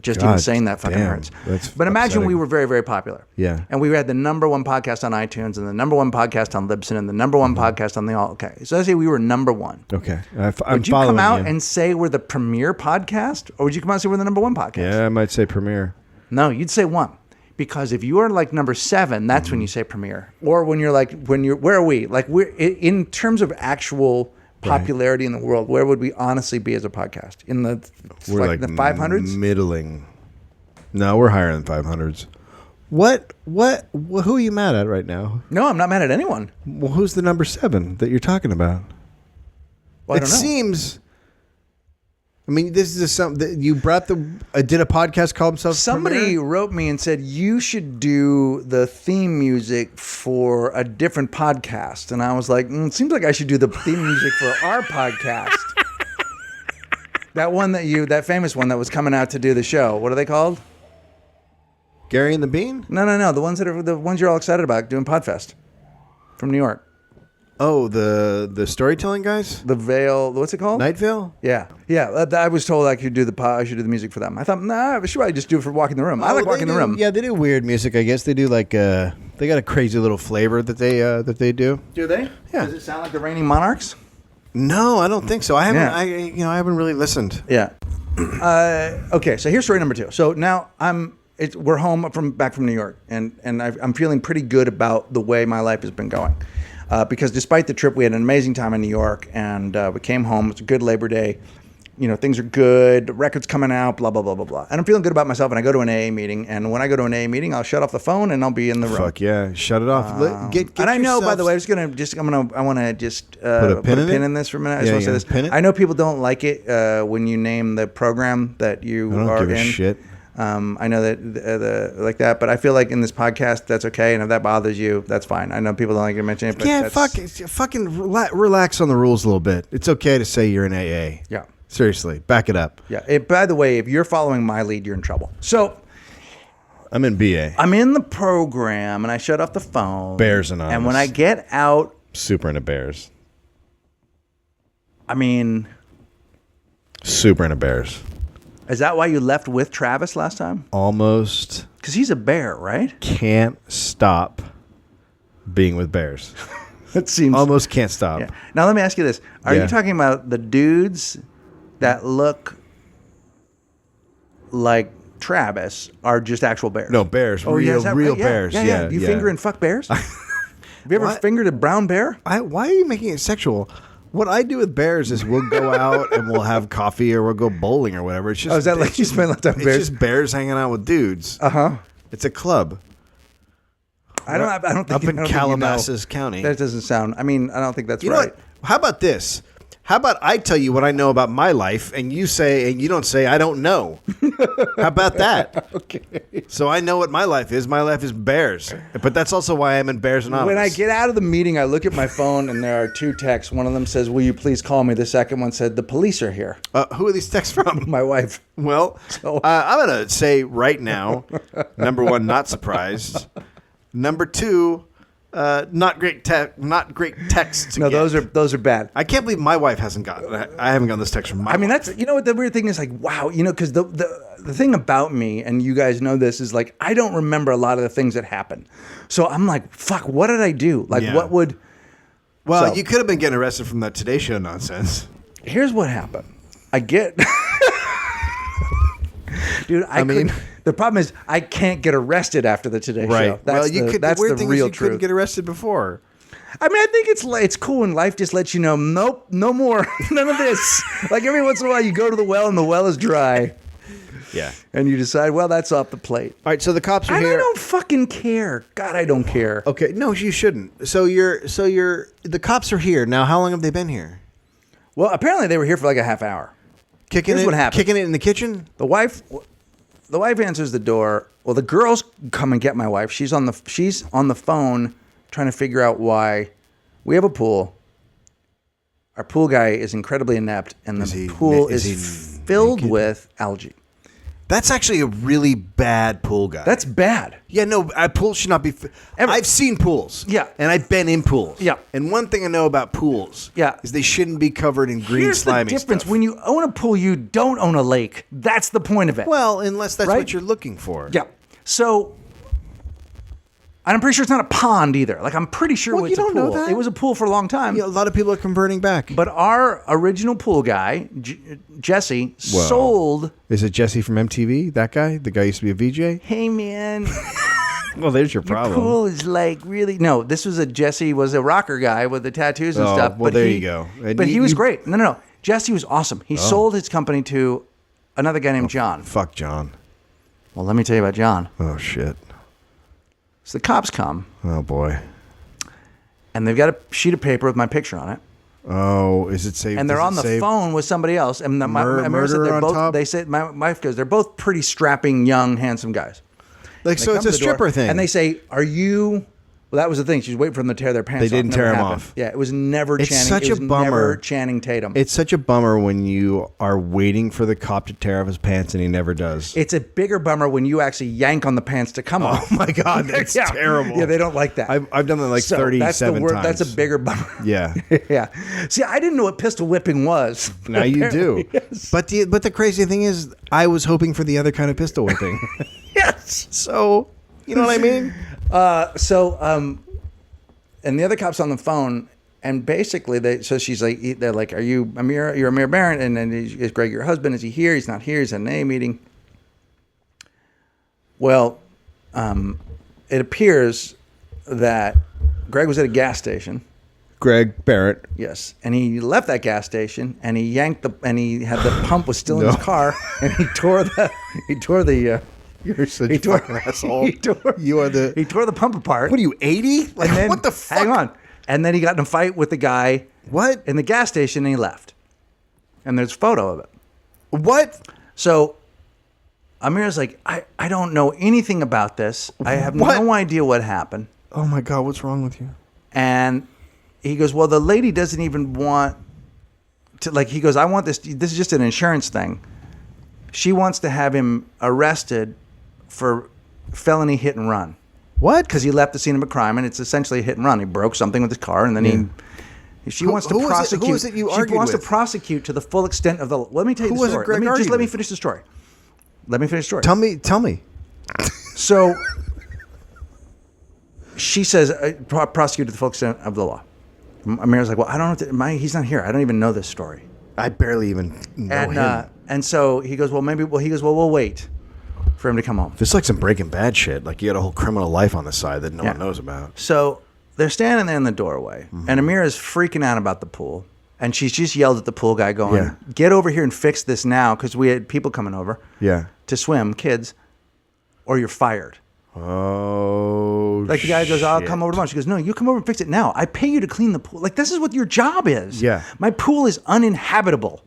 Just even saying that fucking hurts. But imagine we were very, very popular. Yeah. And we had the number one podcast on iTunes and the number one podcast on Libsyn and the number one podcast on the all. Okay. So let's say we were number one. Okay. Would you come out and say we're the premier podcast? Or would you come out and say we're the number one podcast? Yeah, I might say premiere. No, you'd say one. Because if you are like number 7, that's when you say premiere. Or when you're like, where are we? Like we're in terms of actual popularity in the world, where would we honestly be as a podcast? In the the 500s? Middling. No, we're higher than 500s. What who are you mad at right now? No, I'm not mad at anyone. Well, who's the number 7 that you're talking about? Well, I don't know. Seems I mean, this is something you brought did a podcast called themselves. Somebody Premiere? wrote me and said you should do the theme music for a different podcast, and I was like, it seems like I should do the theme music for our podcast. That famous one that was coming out to do the show. What are they called? Gary and the Bean? No. The ones you're all excited about doing Podfest from New York. Oh, the storytelling guys? The Veil. What's it called? Night Vale? Yeah. I was told I should do the music for them. I thought, I should probably just do it for Walking the Room. I like Walking the Room. Yeah, they do weird music. I guess they do like they got a crazy little flavor that they do. Do they? Yeah. Does it sound like the Reigning Monarchs? No, I don't think so. I haven't. Yeah. I haven't really listened. Yeah. Okay. So here's story number 2. So now we're home back from New York, and I'm feeling pretty good about the way my life has been going. Because despite the trip, we had an amazing time in New York, and we came home. It's a good Labor Day. Things are good. The record's coming out, blah, blah, blah, blah, blah. And I'm feeling good about myself, and I go to an AA meeting. And when I go to an AA meeting, I'll shut off the phone, and I'll be in the room. Fuck yeah. Shut it off. And I know, by the way, I want to just put a pin in this for a minute. I just Yeah, want to say this. pin it? I know people don't like it when you name the program that you I don't are give a in. shit. I know that like that, but I feel like in this podcast, that's okay. And if that bothers you, that's fine. I know people don't like to mention it, but Yeah, fucking relax on the rules a little bit. It's okay to say you're in AA. Yeah. Seriously, back it up. Yeah. By the way, if you're following my lead, you're in trouble. So I'm in BA. I'm in the program, and I shut off the phone. Bears Anonymous. And when I get out, Super into Bears. I mean, Super into Bears. is that why you left with Travis last time? Almost Because he's a bear, right? can't stop being with Bears. It seems Almost can't stop. Yeah. Now let me ask you this: Are Yeah. you talking about the dudes that look like Travis are just actual bears? No, bears. Oh, yeah, is that real right? Yeah, bears. Yeah. You finger and fuck bears? Have you ever What? fingered a brown bear? Why are you making it sexual? What I do with bears is we'll go out and we'll have coffee or we'll go bowling or whatever. It's just Is that like you spend a lot of time with it's bears? just bears hanging out with dudes. Uh-huh. It's a club. I don't think Up in I don't think Calabasas County. That doesn't sound. I mean, I don't think that's You know right. what? How about this? How about I tell you what I know about my life, and you don't say I don't know. How about that? Okay. So I know what my life is. My life is bears, but that's also why I'm in Bears Anonymous. When I get out of the meeting, I look at my phone, and there are 2 texts. One of them says, "Will you please call me?" The second one said, "The police are here." Who are these texts from? My wife. Well, I'm gonna say right now, number 1, not surprised. Number 2, not great texts. to No, get. those are bad. I can't believe my wife hasn't gotten. I haven't gotten this text from my. I mean, wife. that's what the weird thing is. Like, wow, because the thing about me, and you guys know this, is like I don't remember a lot of the things that happen. So I'm like, fuck, what did I do? Like, Yeah. what would? Well, so- you could have been getting arrested from that Today Show nonsense. Here's what happened. I get. Dude, I mean, the problem is I can't get arrested after the Today Show. Well, you could. That's The weird the thing real is you truth. couldn't get arrested before. I mean, I think it's cool when life just lets you know, nope, no more, none of this. Like every once in a while, you go to the well and the well is dry, Yeah. and you decide, well, that's off the plate. All right. So the cops are And here. I don't fucking care. God, I don't care. Okay. No, you shouldn't. So the cops are here now. How long have they been here? Well, apparently they were here for like a half hour. Here's what happened. Kicking it in the kitchen. The wife answers the door. Well, the girls come and get my wife. She's on the phone trying to figure out why we have a pool. Our pool guy is incredibly inept, and the pool is filled with algae. That's actually a really bad pool guy. That's bad. Yeah, no, a pool should not be... I've seen pools. Yeah. And I've been in pools. Yeah. And one thing I know about pools is they shouldn't be covered in green, slimy Here's the difference. stuff. When you own a pool, you don't own a lake. That's the point of it. Well, unless that's what you're looking for. Yeah. So... And I'm pretty sure it's not a pond either. Like, I'm pretty sure it's a pool. You don't know that? It was a pool for a long time. Yeah, a lot of people are converting back. But our original pool guy, Jesse, sold... Is it Jesse from MTV? That guy? The guy used to be a VJ? Hey, man. Well, there's your problem. Your pool is like really... No, this was Jesse was a rocker guy with the tattoos and stuff. Well, there you go. But he was great. No. Jesse was awesome. He sold his company to another guy named John. Fuck John. Well, let me tell you about John. Oh, shit. So the cops come. Oh, boy. And they've got a sheet of paper with my picture on it. Oh, is it safe? And they're on the phone with somebody else. And they said, my wife goes, they're both pretty strapping, young, handsome guys. Like, so it's a stripper thing. And they say, are you... Well, that was the thing. She was waiting for them to tear their pants off. They didn't tear them off. Yeah, it was never Channing. It's such a bummer. Never Channing Tatum. It's such a bummer when you are waiting for the cop to tear off his pants and he never does. It's a bigger bummer when you actually yank on the pants to come off. Oh, my God. That's terrible. Yeah, they don't like that. I've done that like 37 times. That's a bigger bummer. Yeah. Yeah. See, I didn't know what pistol whipping was. Now you do. Yes. But the crazy thing is, I was hoping for the other kind of pistol whipping. Yes. So, you know what I mean? And the other cop's on the phone, and basically she's like, they're like, are you Amir? You're Amir Barron, and then is Greg your husband? Is he here? He's not here. He's at an A meeting. Well, it appears that Greg was at a gas station. Greg Barrett. Yes, and he left that gas station, and he had the pump was still in his car, and he tore the. You're such a fucking asshole. He tore the pump apart. What are you, 80? Like, then, what the fuck? Hang on. And then he got in a fight with the guy. What? In the gas station, and he left. And there's a photo of it. What? So Amir's like, I don't know anything about this. I have no idea what happened. Oh, my God. What's wrong with you? And he goes, well, the lady doesn't even want to, like, he goes, I want this. This is just an insurance thing. She wants to have him arrested for felony hit and run. What? Because he left the scene of a crime, and it's essentially a hit and run. He broke something with his car, and then she wants to prosecute. Who was it you argued She wants with? to prosecute to the full extent of the... Let me tell you the story. Let me finish the story. Let me finish the story. Tell me. So she says, prosecute to the full extent of the law. Amir's like, well, I don't know. He's not here. I don't even know this story. I barely even know him. And so he goes, well, we'll wait for him to come home. This is like some Breaking Bad shit. Like, you got a whole criminal life on the side that no one knows about. So they're standing there in the doorway, and Amira is freaking out about the pool. And she's just yelled at the pool guy going, get over here and fix this now, because we had people coming over to swim, kids, or you're fired. Oh, like the guy goes, I'll come over tomorrow. She goes, no, you come over and fix it now. I pay you to clean the pool. Like, this is what your job is. Yeah. My pool is uninhabitable.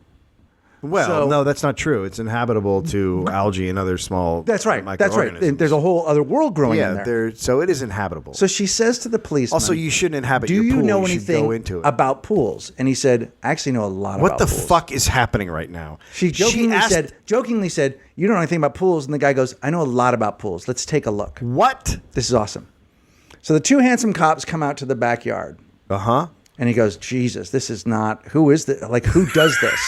Well, no, that's not true. It's inhabitable to algae and other small That's right. There's a whole other world growing in there. So it is inhabitable. So she says to the policeman, also, you shouldn't inhabit your pool. Do you know go anything into it. about pools? And he said, I actually know a lot about pools. What the pools. fuck is happening right now? She jokingly said, you don't know anything about pools. And the guy goes, I know a lot about pools. Let's take a look. What? This is awesome. So the two handsome cops come out to the backyard. Uh-huh. And he goes, Jesus, this is not, who is this? Like, who does this?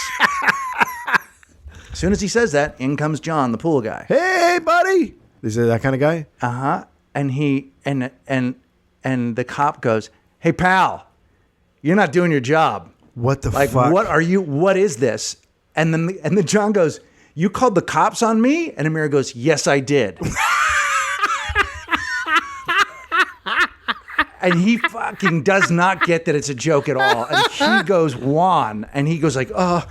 As soon as he says that, in comes John, the pool guy. Hey, buddy. Is it that kind of guy? Uh-huh. And he and the cop goes, hey, pal, you're not doing your job. What the fuck? Like, what is this? And then John goes, you called the cops on me? And Amira goes, yes, I did. And he fucking does not get that it's a joke at all. And he goes, Juan. And he goes like, how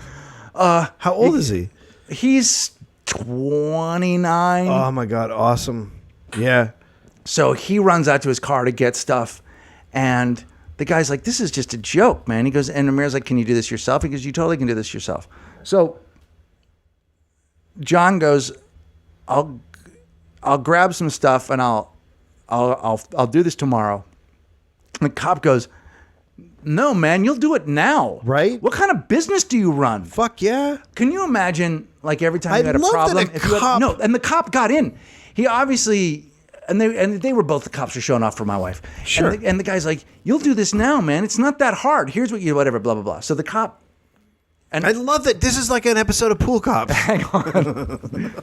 old is he? He's 29. Oh, my God. Awesome. Yeah. So he runs out to his car to get stuff. And the guy's like, this is just a joke, man. He goes, and Amir's like, can you do this yourself? He goes, you totally can do this yourself. So John goes, I'll grab some stuff and I'll do this tomorrow. The cop goes, no, man, you'll do it now. Right? What kind of business do you run? Fuck yeah. Can you imagine, like, every time you had a love problem? that a cop... No, and the cop got in. He obviously... And they were both, the cops were showing off for my wife. Sure. And the guy's like, you'll do this now, man. It's not that hard. Here's what you, whatever, blah, blah, blah. So the cop... And I love that this is like an episode of Pool Cops. Hang on.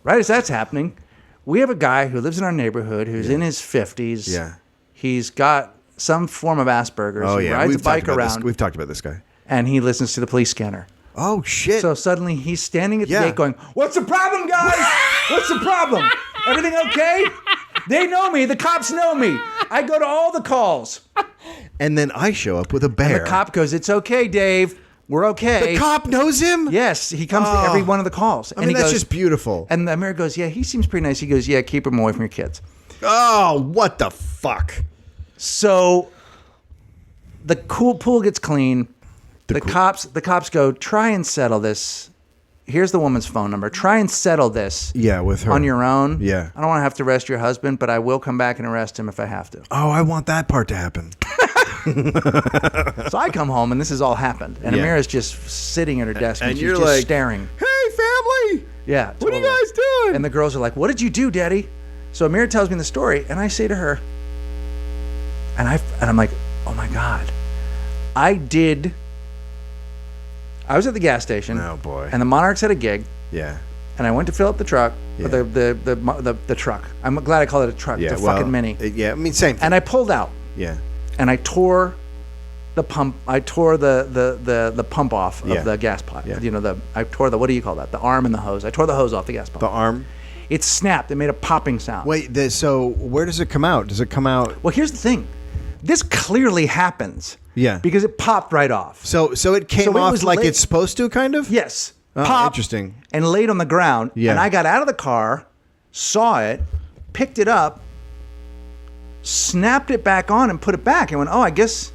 Right as that's happening, we have a guy who lives in our neighborhood who's in his 50s. Yeah. He's got some form of Asperger's. Oh, He yeah. rides a bike around. We've talked about this guy. And he listens to the police scanner. Oh, shit. So suddenly he's standing at the Yeah. gate going, what's the problem, guys? What's the problem? Everything okay? They know me. The cops know me. I go to all the calls. And then I show up with a bear. And the cop goes, it's okay, Dave. We're okay. The cop knows him? Yes. He comes to every one of the calls. I mean, that's just beautiful. And the mayor goes, yeah, he seems pretty nice. He goes, yeah, keep him away from your kids. Oh, what the fuck? So the pool gets clean. The cops go, try and settle this. Here's the woman's phone number. Try and settle this. Yeah, with her. On your own. Yeah. I don't want to have to arrest your husband, but I will come back and arrest him if I have to. Oh, I want that part to happen. So I come home and this has all happened. And Yeah. Amira's just sitting at her desk and, And she's you're just like, staring. Hey, family. Yeah. What are you totally. guys doing? And the girls are like, what did you do, Daddy? So Amira tells me the story and I say to her, and I'm like, oh my God. I was at the gas station. Oh, boy. And the Monarchs had a gig. Yeah. And I went to fill up the truck. Yeah. The truck. I'm glad I called it a truck. Yeah, It's a fucking mini. Yeah, I mean, same thing. And I pulled out. Yeah. And I tore the pump. I tore the pump off of Yeah. the gas pipe. Yeah. You know, I tore what do you call that? The arm and the hose. I tore the hose off the gas pump. The arm. It snapped. It made a popping sound. Wait, so where does it come out? Does it come out? Well, here's the thing. This clearly happens. Yeah. Because it popped right off. So it came So it off was like late. it's supposed to, kind of? Yes. Oh, Popped interesting. And laid on the ground. Yeah. And I got out of the car, saw it, picked it up, snapped it back on and put it back and went, oh, I guess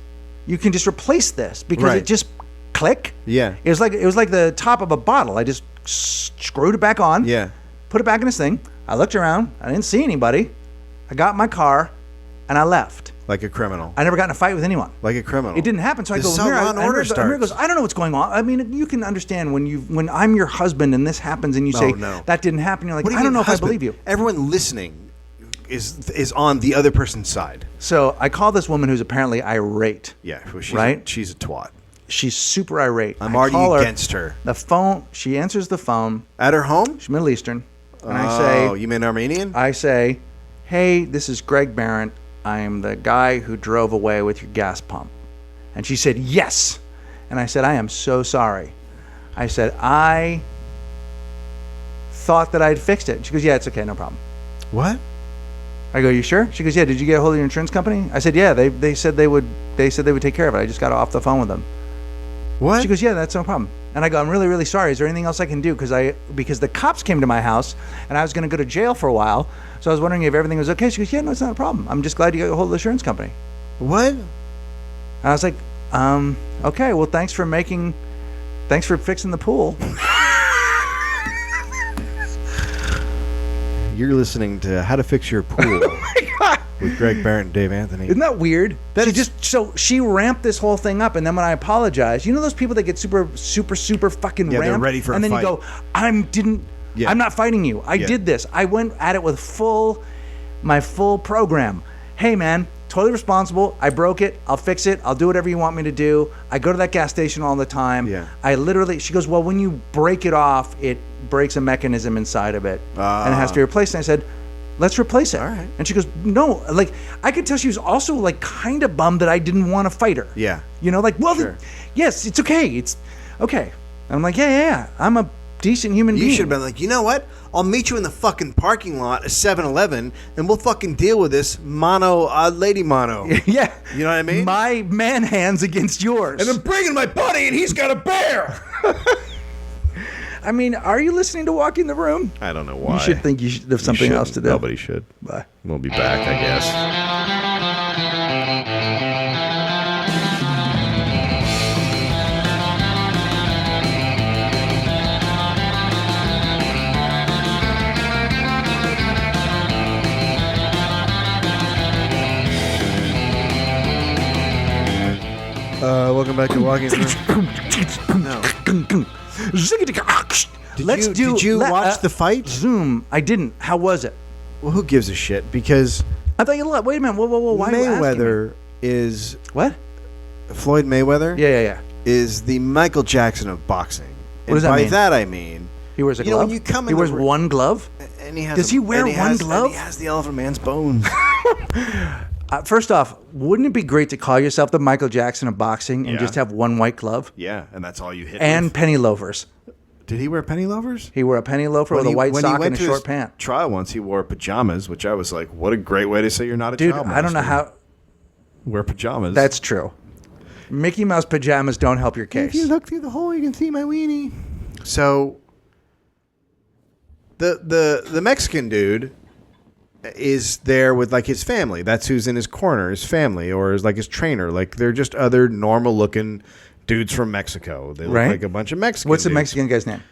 you can just replace this because Right. it just click. Yeah. It was like the top of a bottle. I just screwed it back on. Yeah. Put it back in this thing. I looked around. I didn't see anybody. I got in my car and I left. Like a criminal. I never got in a fight with anyone. Like a criminal. It didn't happen. So I This go, is how Amira, Law and Order Amira goes, starts. I don't know what's going on. I mean, you can understand when I'm your husband and this happens and you say, no. that didn't happen. You're like, What do you I don't mean, know if husband? I believe you. Everyone listening is on the other person's side. So I call this woman who's apparently irate. Yeah. Well, Right? She's a twat. She's super irate. I'm I arguing call against her. The phone, she answers the phone. At her home? She's Middle Eastern. And Oh, you mean Armenian? I say, hey, this is Greg Barrett. I am the guy who drove away with your gas pump. And she said, yes. And I said, I am so sorry. I said, I thought that I'd fixed it. She goes, yeah, it's okay, no problem. What? I go, you sure? She goes, yeah, did you get a hold of your insurance company? I said, yeah, they said they would take care of it. I just got off the phone with them. What? She goes, yeah, that's no problem. And I go, I'm really, really sorry. Is there anything else I can do? Because the cops came to my house and I was going to go to jail for a while. So I was wondering if everything was okay. She goes, yeah, no, it's not a problem. I'm just glad you got a hold of the insurance company. What? And I was like, okay, well, thanks for fixing the pool. You're listening to How to Fix Your Pool with Greg Barrett and Dave Anthony. Isn't that weird? She ramped this whole thing up, and then when I apologized, you know those people that get super, super, super fucking ramped? they're ready for a and then fight. you go, I'm not fighting you. I did this. I went at it with my full program. Hey, man, totally responsible. I broke it. I'll fix it. I'll do whatever you want me to do. I go to that gas station all the time. Yeah. She goes, well, when you break it off, it breaks a mechanism inside of it, and it has to be replaced. And I said, let's replace it. All right. And she goes, no, like, I could tell she was also like kind of bummed that I didn't want to fight her. Yeah. You know, like, well, Sure. yes, it's okay. It's okay. And I'm like, yeah. I'm a decent human being. You should have been like, you know what? I'll meet you in the fucking parking lot at 7-Eleven and we'll fucking deal with this lady mono. Yeah. You know what I mean? My man hands against yours. And I'm bringing my buddy and he's got a bear. I mean, are you listening to Walking the Room? I don't know why. You should think you should have something else to do. Nobody should. Bye. We'll be back, I guess. Welcome back to Walking Through. No. Did you watch the fight? Zoom. I didn't. How was it? Well, who gives a shit? Because I thought you loved. Wait a minute. Whoa. Why Mayweather is what? Floyd Mayweather. Yeah. Is the Michael Jackson of boxing. What does that mean? By that I mean he wears a glove. You know, when you come in he wears one glove. And he has Does he wear one glove? And he has the elephant man's bones. First off, wouldn't it be great to call yourself the Michael Jackson of boxing and just have one white glove? Yeah, and that's all you hit. And with. Penny loafers. Did he wear penny loafers? He wore a penny loafer with a white sock and a short pant. Trial once, he wore pajamas, which I was like, "What a great way to say you're not a dude." child I don't know how. Wear pajamas. That's true. Mickey Mouse pajamas don't help your case. If you look through the hole, you can see my weenie. So, the Mexican dude is there with like his family. That's who's in his corner, his family, or is like his trainer. Like they're just other normal looking dudes from Mexico. They look like a bunch of Mexicans. What's the Mexican guy's name?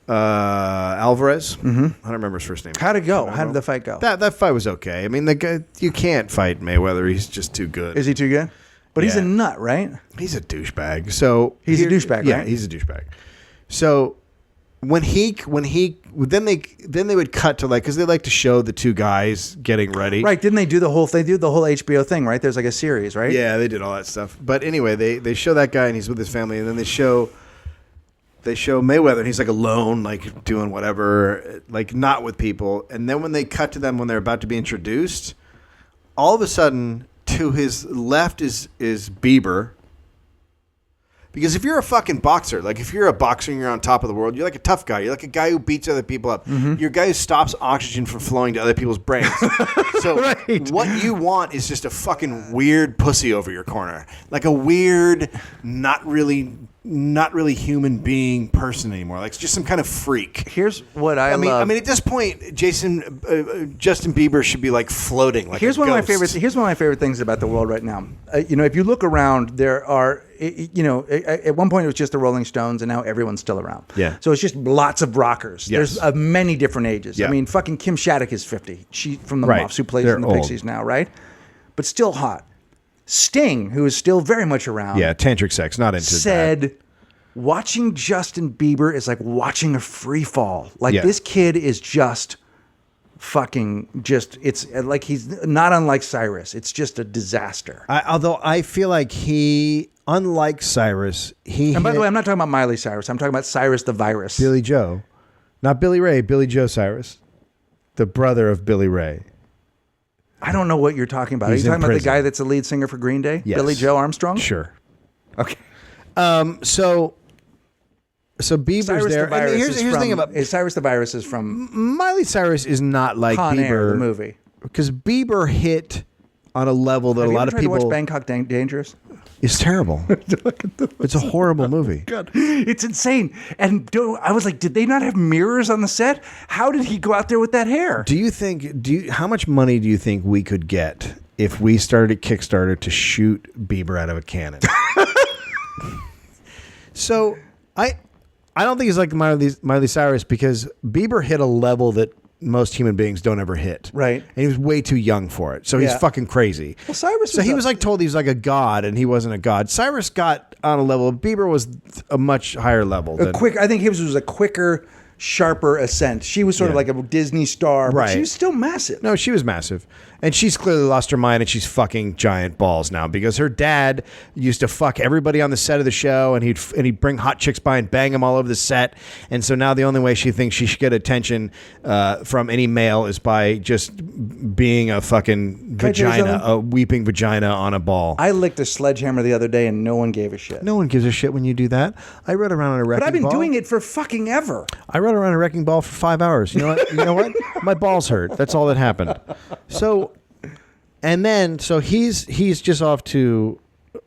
Alvarez. Mm-hmm. I don't remember his first name. How'd it go? How did the fight go? That fight was okay. I mean, the guy, you can't fight Mayweather. He's just too good. Is he too good? But he's a nut, right? He's a douchebag. So he's a douchebag, right? Yeah, he's a douchebag. So when they would cut to like, because they like to show the two guys getting ready. Right. Didn't they do the whole HBO thing, right? There's like a series, right? Yeah, they did all that stuff. But anyway, they show that guy and he's with his family, and then they show Mayweather and he's like alone, like doing whatever, like not with people. And then when they cut to them when they're about to be introduced, all of a sudden to his left is Bieber. Because if you're a fucking boxer, like if you're a boxer and you're on top of the world, you're like a tough guy. You're like a guy who beats other people up. Mm-hmm. You're a guy who stops oxygen from flowing to other people's brains. So what you want is just a fucking weird pussy over your corner. Like a weird, not really human being person anymore. Like just some kind of freak. Here's what I love. I mean, at this point, Justin Bieber should be like floating. Like here's one of my favorite things about the world right now. If you look around, there are. At one point it was just the Rolling Stones, and now everyone's still around. Yeah. So it's just lots of rockers. Yes. There's many different ages. Yeah. I mean, fucking Kim Shattuck is 50. She from the Muffs, who plays in the Pixies now, right? But still hot. Sting, who is still very much around. Yeah, tantric sex, not into said, that. Watching Justin Bieber is like watching a free fall. Like this kid is just it's like he's not unlike Cyrus. It's just a disaster. Although I feel like unlike Cyrus, and by the way, I'm not talking about Miley Cyrus. I'm talking about Cyrus the Virus. Billy Joe. Not Billy Ray, Billy Joe Cyrus. The brother of Billy Ray. I don't know what you're talking about. Are you talking about the guy that's the lead singer for Green Day? Yes. Billy Joe Armstrong? Sure. Okay. So Bieber's Cyrus there. The Virus here's the thing about Cyrus the Virus is from Miley Cyrus is not like Con Bieber, Air, the movie. Because Bieber hit on a level that a lot of people. Have you ever tried to watch Bangkok Dangerous? It's terrible. It's a horrible movie. God, it's insane. And I was like, did they not have mirrors on the set? How did he go out there with that hair? How much money do you think we could get if we started Kickstarter to shoot Bieber out of a cannon? So I don't think he's like Miley Cyrus, because Bieber hit a level that most human beings don't ever hit. Right. And he was way too young for it. So he's fucking crazy. Well, Cyrus he was like told he was like a god, and he wasn't a god. Cyrus got on a level. Bieber was a much higher level. I think his was a quicker, sharper ascent. She was sort of like a Disney star, but she was still massive. No, she was massive. And she's clearly lost her mind, and she's fucking giant balls now, because her dad used to fuck everybody on the set of the show, and he'd bring hot chicks by and bang them all over the set. And so now the only way she thinks she should get attention from any male is by just being a fucking vagina, a weeping vagina on a ball. I licked a sledgehammer the other day, and no one gave a shit. No one gives a shit when you do that. I rode around on a wrecking ball. But I've been doing it for fucking ever. I rode around a wrecking ball for 5 hours. You know what? My balls hurt. That's all that happened. So he's just off to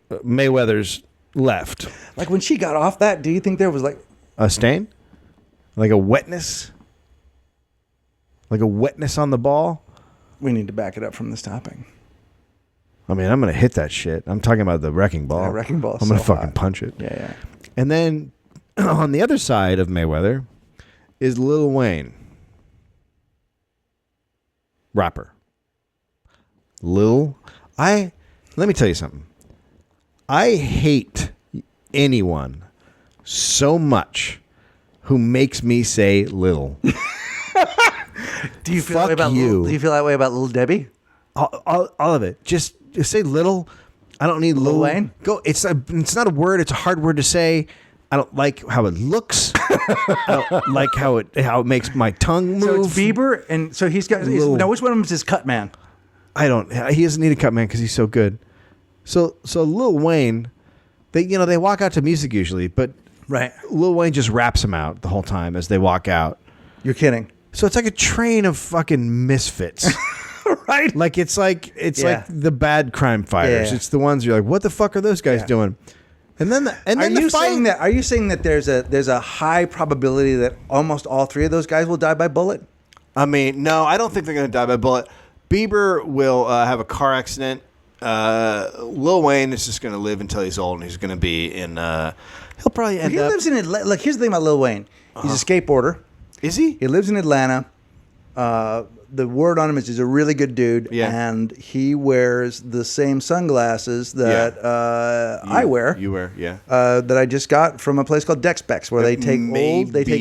Mayweather's left. Like when she got off that, do you think there was like a stain? Like a wetness? Like a wetness on the ball? We need to back it up from this topic. I mean, I'm going to hit that shit. I'm talking about the wrecking ball. Yeah, wrecking ball. I'm going to fucking punch it. Yeah. And then on the other side of Mayweather is Lil Wayne. Rapper. Let me tell you something. I hate anyone so much who makes me say little. Do you feel that way about you. Do you feel that way about Little Debbie? All of it. Just say little. I don't need little. Wayne? Go. It's not a word. It's a hard word to say. I don't like how it looks. I don't like how it makes my tongue move. So it's Bieber, and so he's got. Now, which one of them is his cut man? I don't. He doesn't need a cut man because he's so good. So Lil Wayne, they walk out to music usually, but Right. Lil Wayne just raps them out the whole time as they walk out. You're kidding. So it's like a train of fucking misfits. Right. Like it's like the bad crime fighters. Yeah. It's the ones you're like, what the fuck are those guys doing? And then Are you saying that there's a high probability that almost all three of those guys will die by bullet? I mean, no, I don't think they're going to die by bullet. Bieber will have a car accident. Lil Wayne is just going to live until he's old, and he's going to be in. He'll probably end up. He lives in Atlanta. Look, here's the thing about Lil Wayne. He's a skateboarder. Is he? He lives in Atlanta. The word on him is he's a really good dude, and he wears the same sunglasses that I wear. You wear, yeah. That I just got from a place called Dexpex, where they take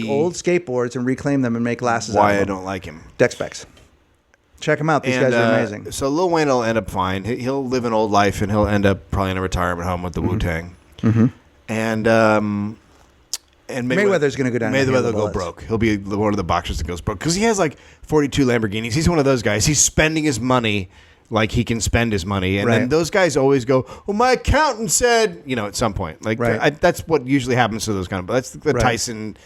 old skateboards and reclaim them and make glasses. Why out of I them. don't like him. Dexpex. Check him out. These guys are amazing. So Lil Wayne will end up fine. He'll live an old life, and he'll end up probably in a retirement home with the Wu-Tang. Mm-hmm. And Mayweather's going to go down. Mayweather will go broke. He'll be one of the boxers that goes broke because he has like 42 Lamborghinis. He's one of those guys. He's spending his money like he can spend his money, and then those guys always go, "Well, my accountant said," at some point. Like that's what usually happens to those kind of. That's the Tyson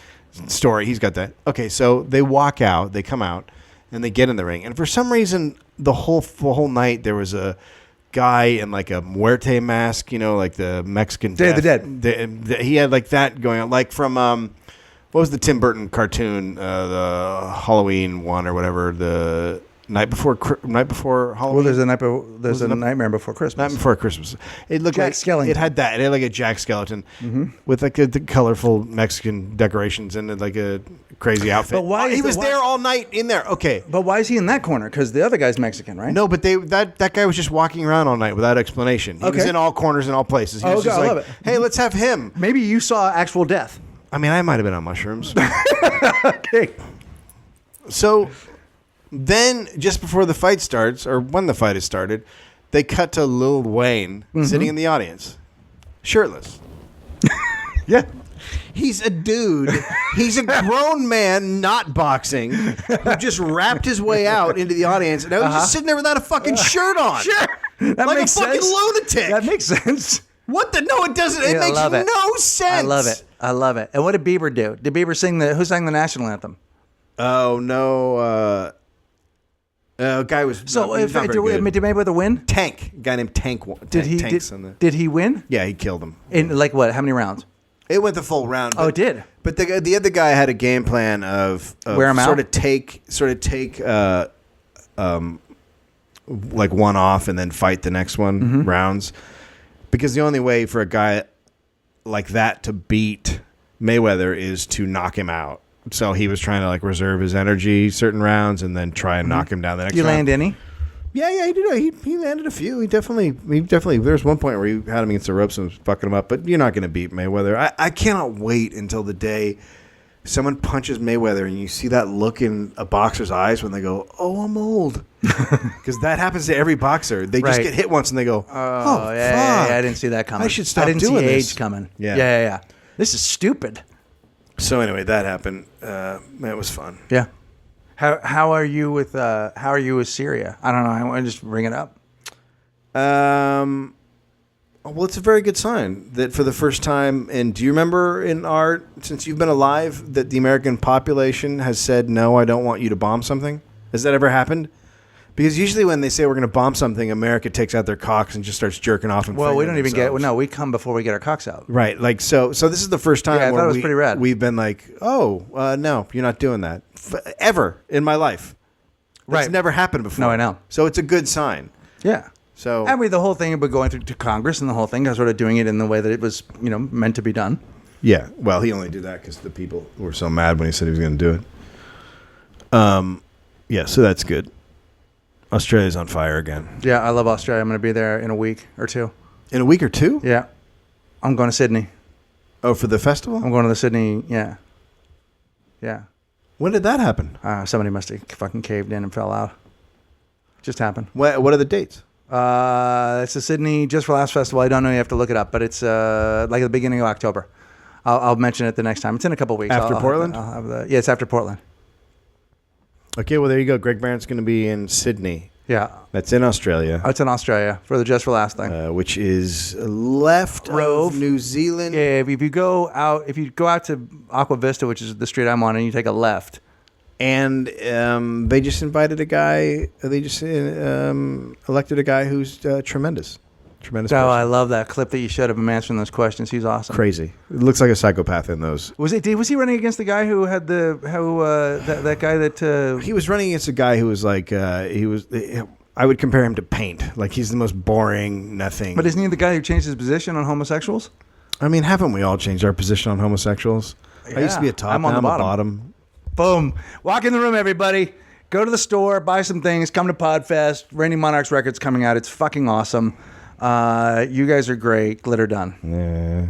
story. He's got that. Okay, so they walk out, they come out, and they get in the ring, and for some reason, the whole night there was a guy in like a muerte mask, like the Mexican Day of the Dead. He had like that going on, like from what was the Tim Burton cartoon, the Halloween one or whatever, the night before Halloween. Well, there's a Nightmare Before Christmas. Night Before Christmas. It looked Jack Skellington. It had that. It had like a Jack Skellington with like the colorful Mexican decorations and like a crazy outfit. But why he was there all night in there? Okay. But why is he in that corner? Because the other guy's Mexican, right? No, but that guy was just walking around all night without explanation. He was in all corners and all places. He was just I like, love it. hey, let's have him. Maybe you saw actual death. I mean, I might have been on mushrooms. Okay. So then, just before the fight starts, or when the fight has started, they cut to Lil Wayne sitting in the audience, shirtless. Yeah. He's a dude. He's a grown man not boxing who just wrapped his way out into the audience. And now he's just sitting there without a fucking shirt on. Sure. That like makes a fucking sense. lunatic. That makes sense. What the? No, it doesn't. It makes no sense. I love it. And what did Bieber do? Did Bieber who sang the national anthem? Oh, no. Guy was So not, if not very good. did Mayweather win? Tank. A guy named Tank. Did he win? Yeah, he killed him. In like what? How many rounds? It went the full round. It did. But the other guy had a game plan of wear him out? sort of take like one off and then fight the next one rounds, because the only way for a guy like that to beat Mayweather is to knock him out. So he was trying to like reserve his energy certain rounds and then try and knock him down the next round. You land any? Yeah, he did. He landed a few. He definitely. There was one point where he had him against the ropes and was fucking him up. But you're not going to beat Mayweather. I cannot wait until the day someone punches Mayweather and you see that look in a boxer's eyes when they go, "Oh, I'm old," because that happens to every boxer. They just get hit once and they go, "Oh, yeah, fuck. I didn't see that coming. I should stop I didn't doing see this." age coming. Yeah. This is stupid. So anyway, that happened. It was fun. Yeah. How are you with Syria? I don't know. I want to just bring it up. Well, it's a very good sign that for the first time, and do you remember since you've been alive, that the American population has said, no, I don't want you to bomb something? Has that ever happened? Because usually when they say we're going to bomb something, America takes out their cocks and just starts jerking off. And well, we don't even get it. No, we come before we get our cocks out. Right. Like, so this is the first time I thought it was pretty rad. We've been like, no, you're not doing that. Ever in my life. Right. It's never happened before. No, I know. So it's a good sign. Yeah. So the whole thing about going through to Congress and the whole thing, I was sort of doing it in the way that it was, meant to be done. Yeah. Well, he only did that because the people were so mad when he said he was going to do it. Yeah. So that's good. Australia's on fire again. Yeah, I love Australia. I'm going to be there in a week or two. In a week or two? Yeah. I'm going to Sydney. Oh, for the festival? I'm going to the Sydney, yeah. Yeah. When did that happen? Somebody must have fucking caved in and fell out. Just happened. What are the dates? It's the Sydney Just for Laughs Festival. I don't know. You have to look it up, but it's like at the beginning of October. I'll mention it the next time. It's in a couple of weeks. After Portland? Yeah, it's after Portland. Okay, well, there you go. Greg Barrett's going to be in Sydney. Yeah. That's in Australia. Oh, it's in Australia for the Just for Laughs thing. Which is left of New Zealand. Yeah, if you go out to Aqua Vista, which is the street I'm on, and you take a left. And they just invited a guy. They just elected a guy who's tremendous. Tremendous. Oh, person. I love that clip that you showed of him answering those questions. He's awesome. Crazy. It looks like a psychopath in those. Was he running against the guy who had that guy that he was running against a guy who was like I would compare him to Paint. Like he's the most boring nothing. But isn't he the guy who changed his position on homosexuals? I mean, haven't we all changed our position on homosexuals? Yeah. I used to be a top. I'm on the now I'm bottom. a bottom. Boom. Walk in the room, everybody. Go to the store, buy some things, come to Podfest. Reigning Monarchs Records coming out. It's fucking awesome. You guys are great. Glitter done. Yeah.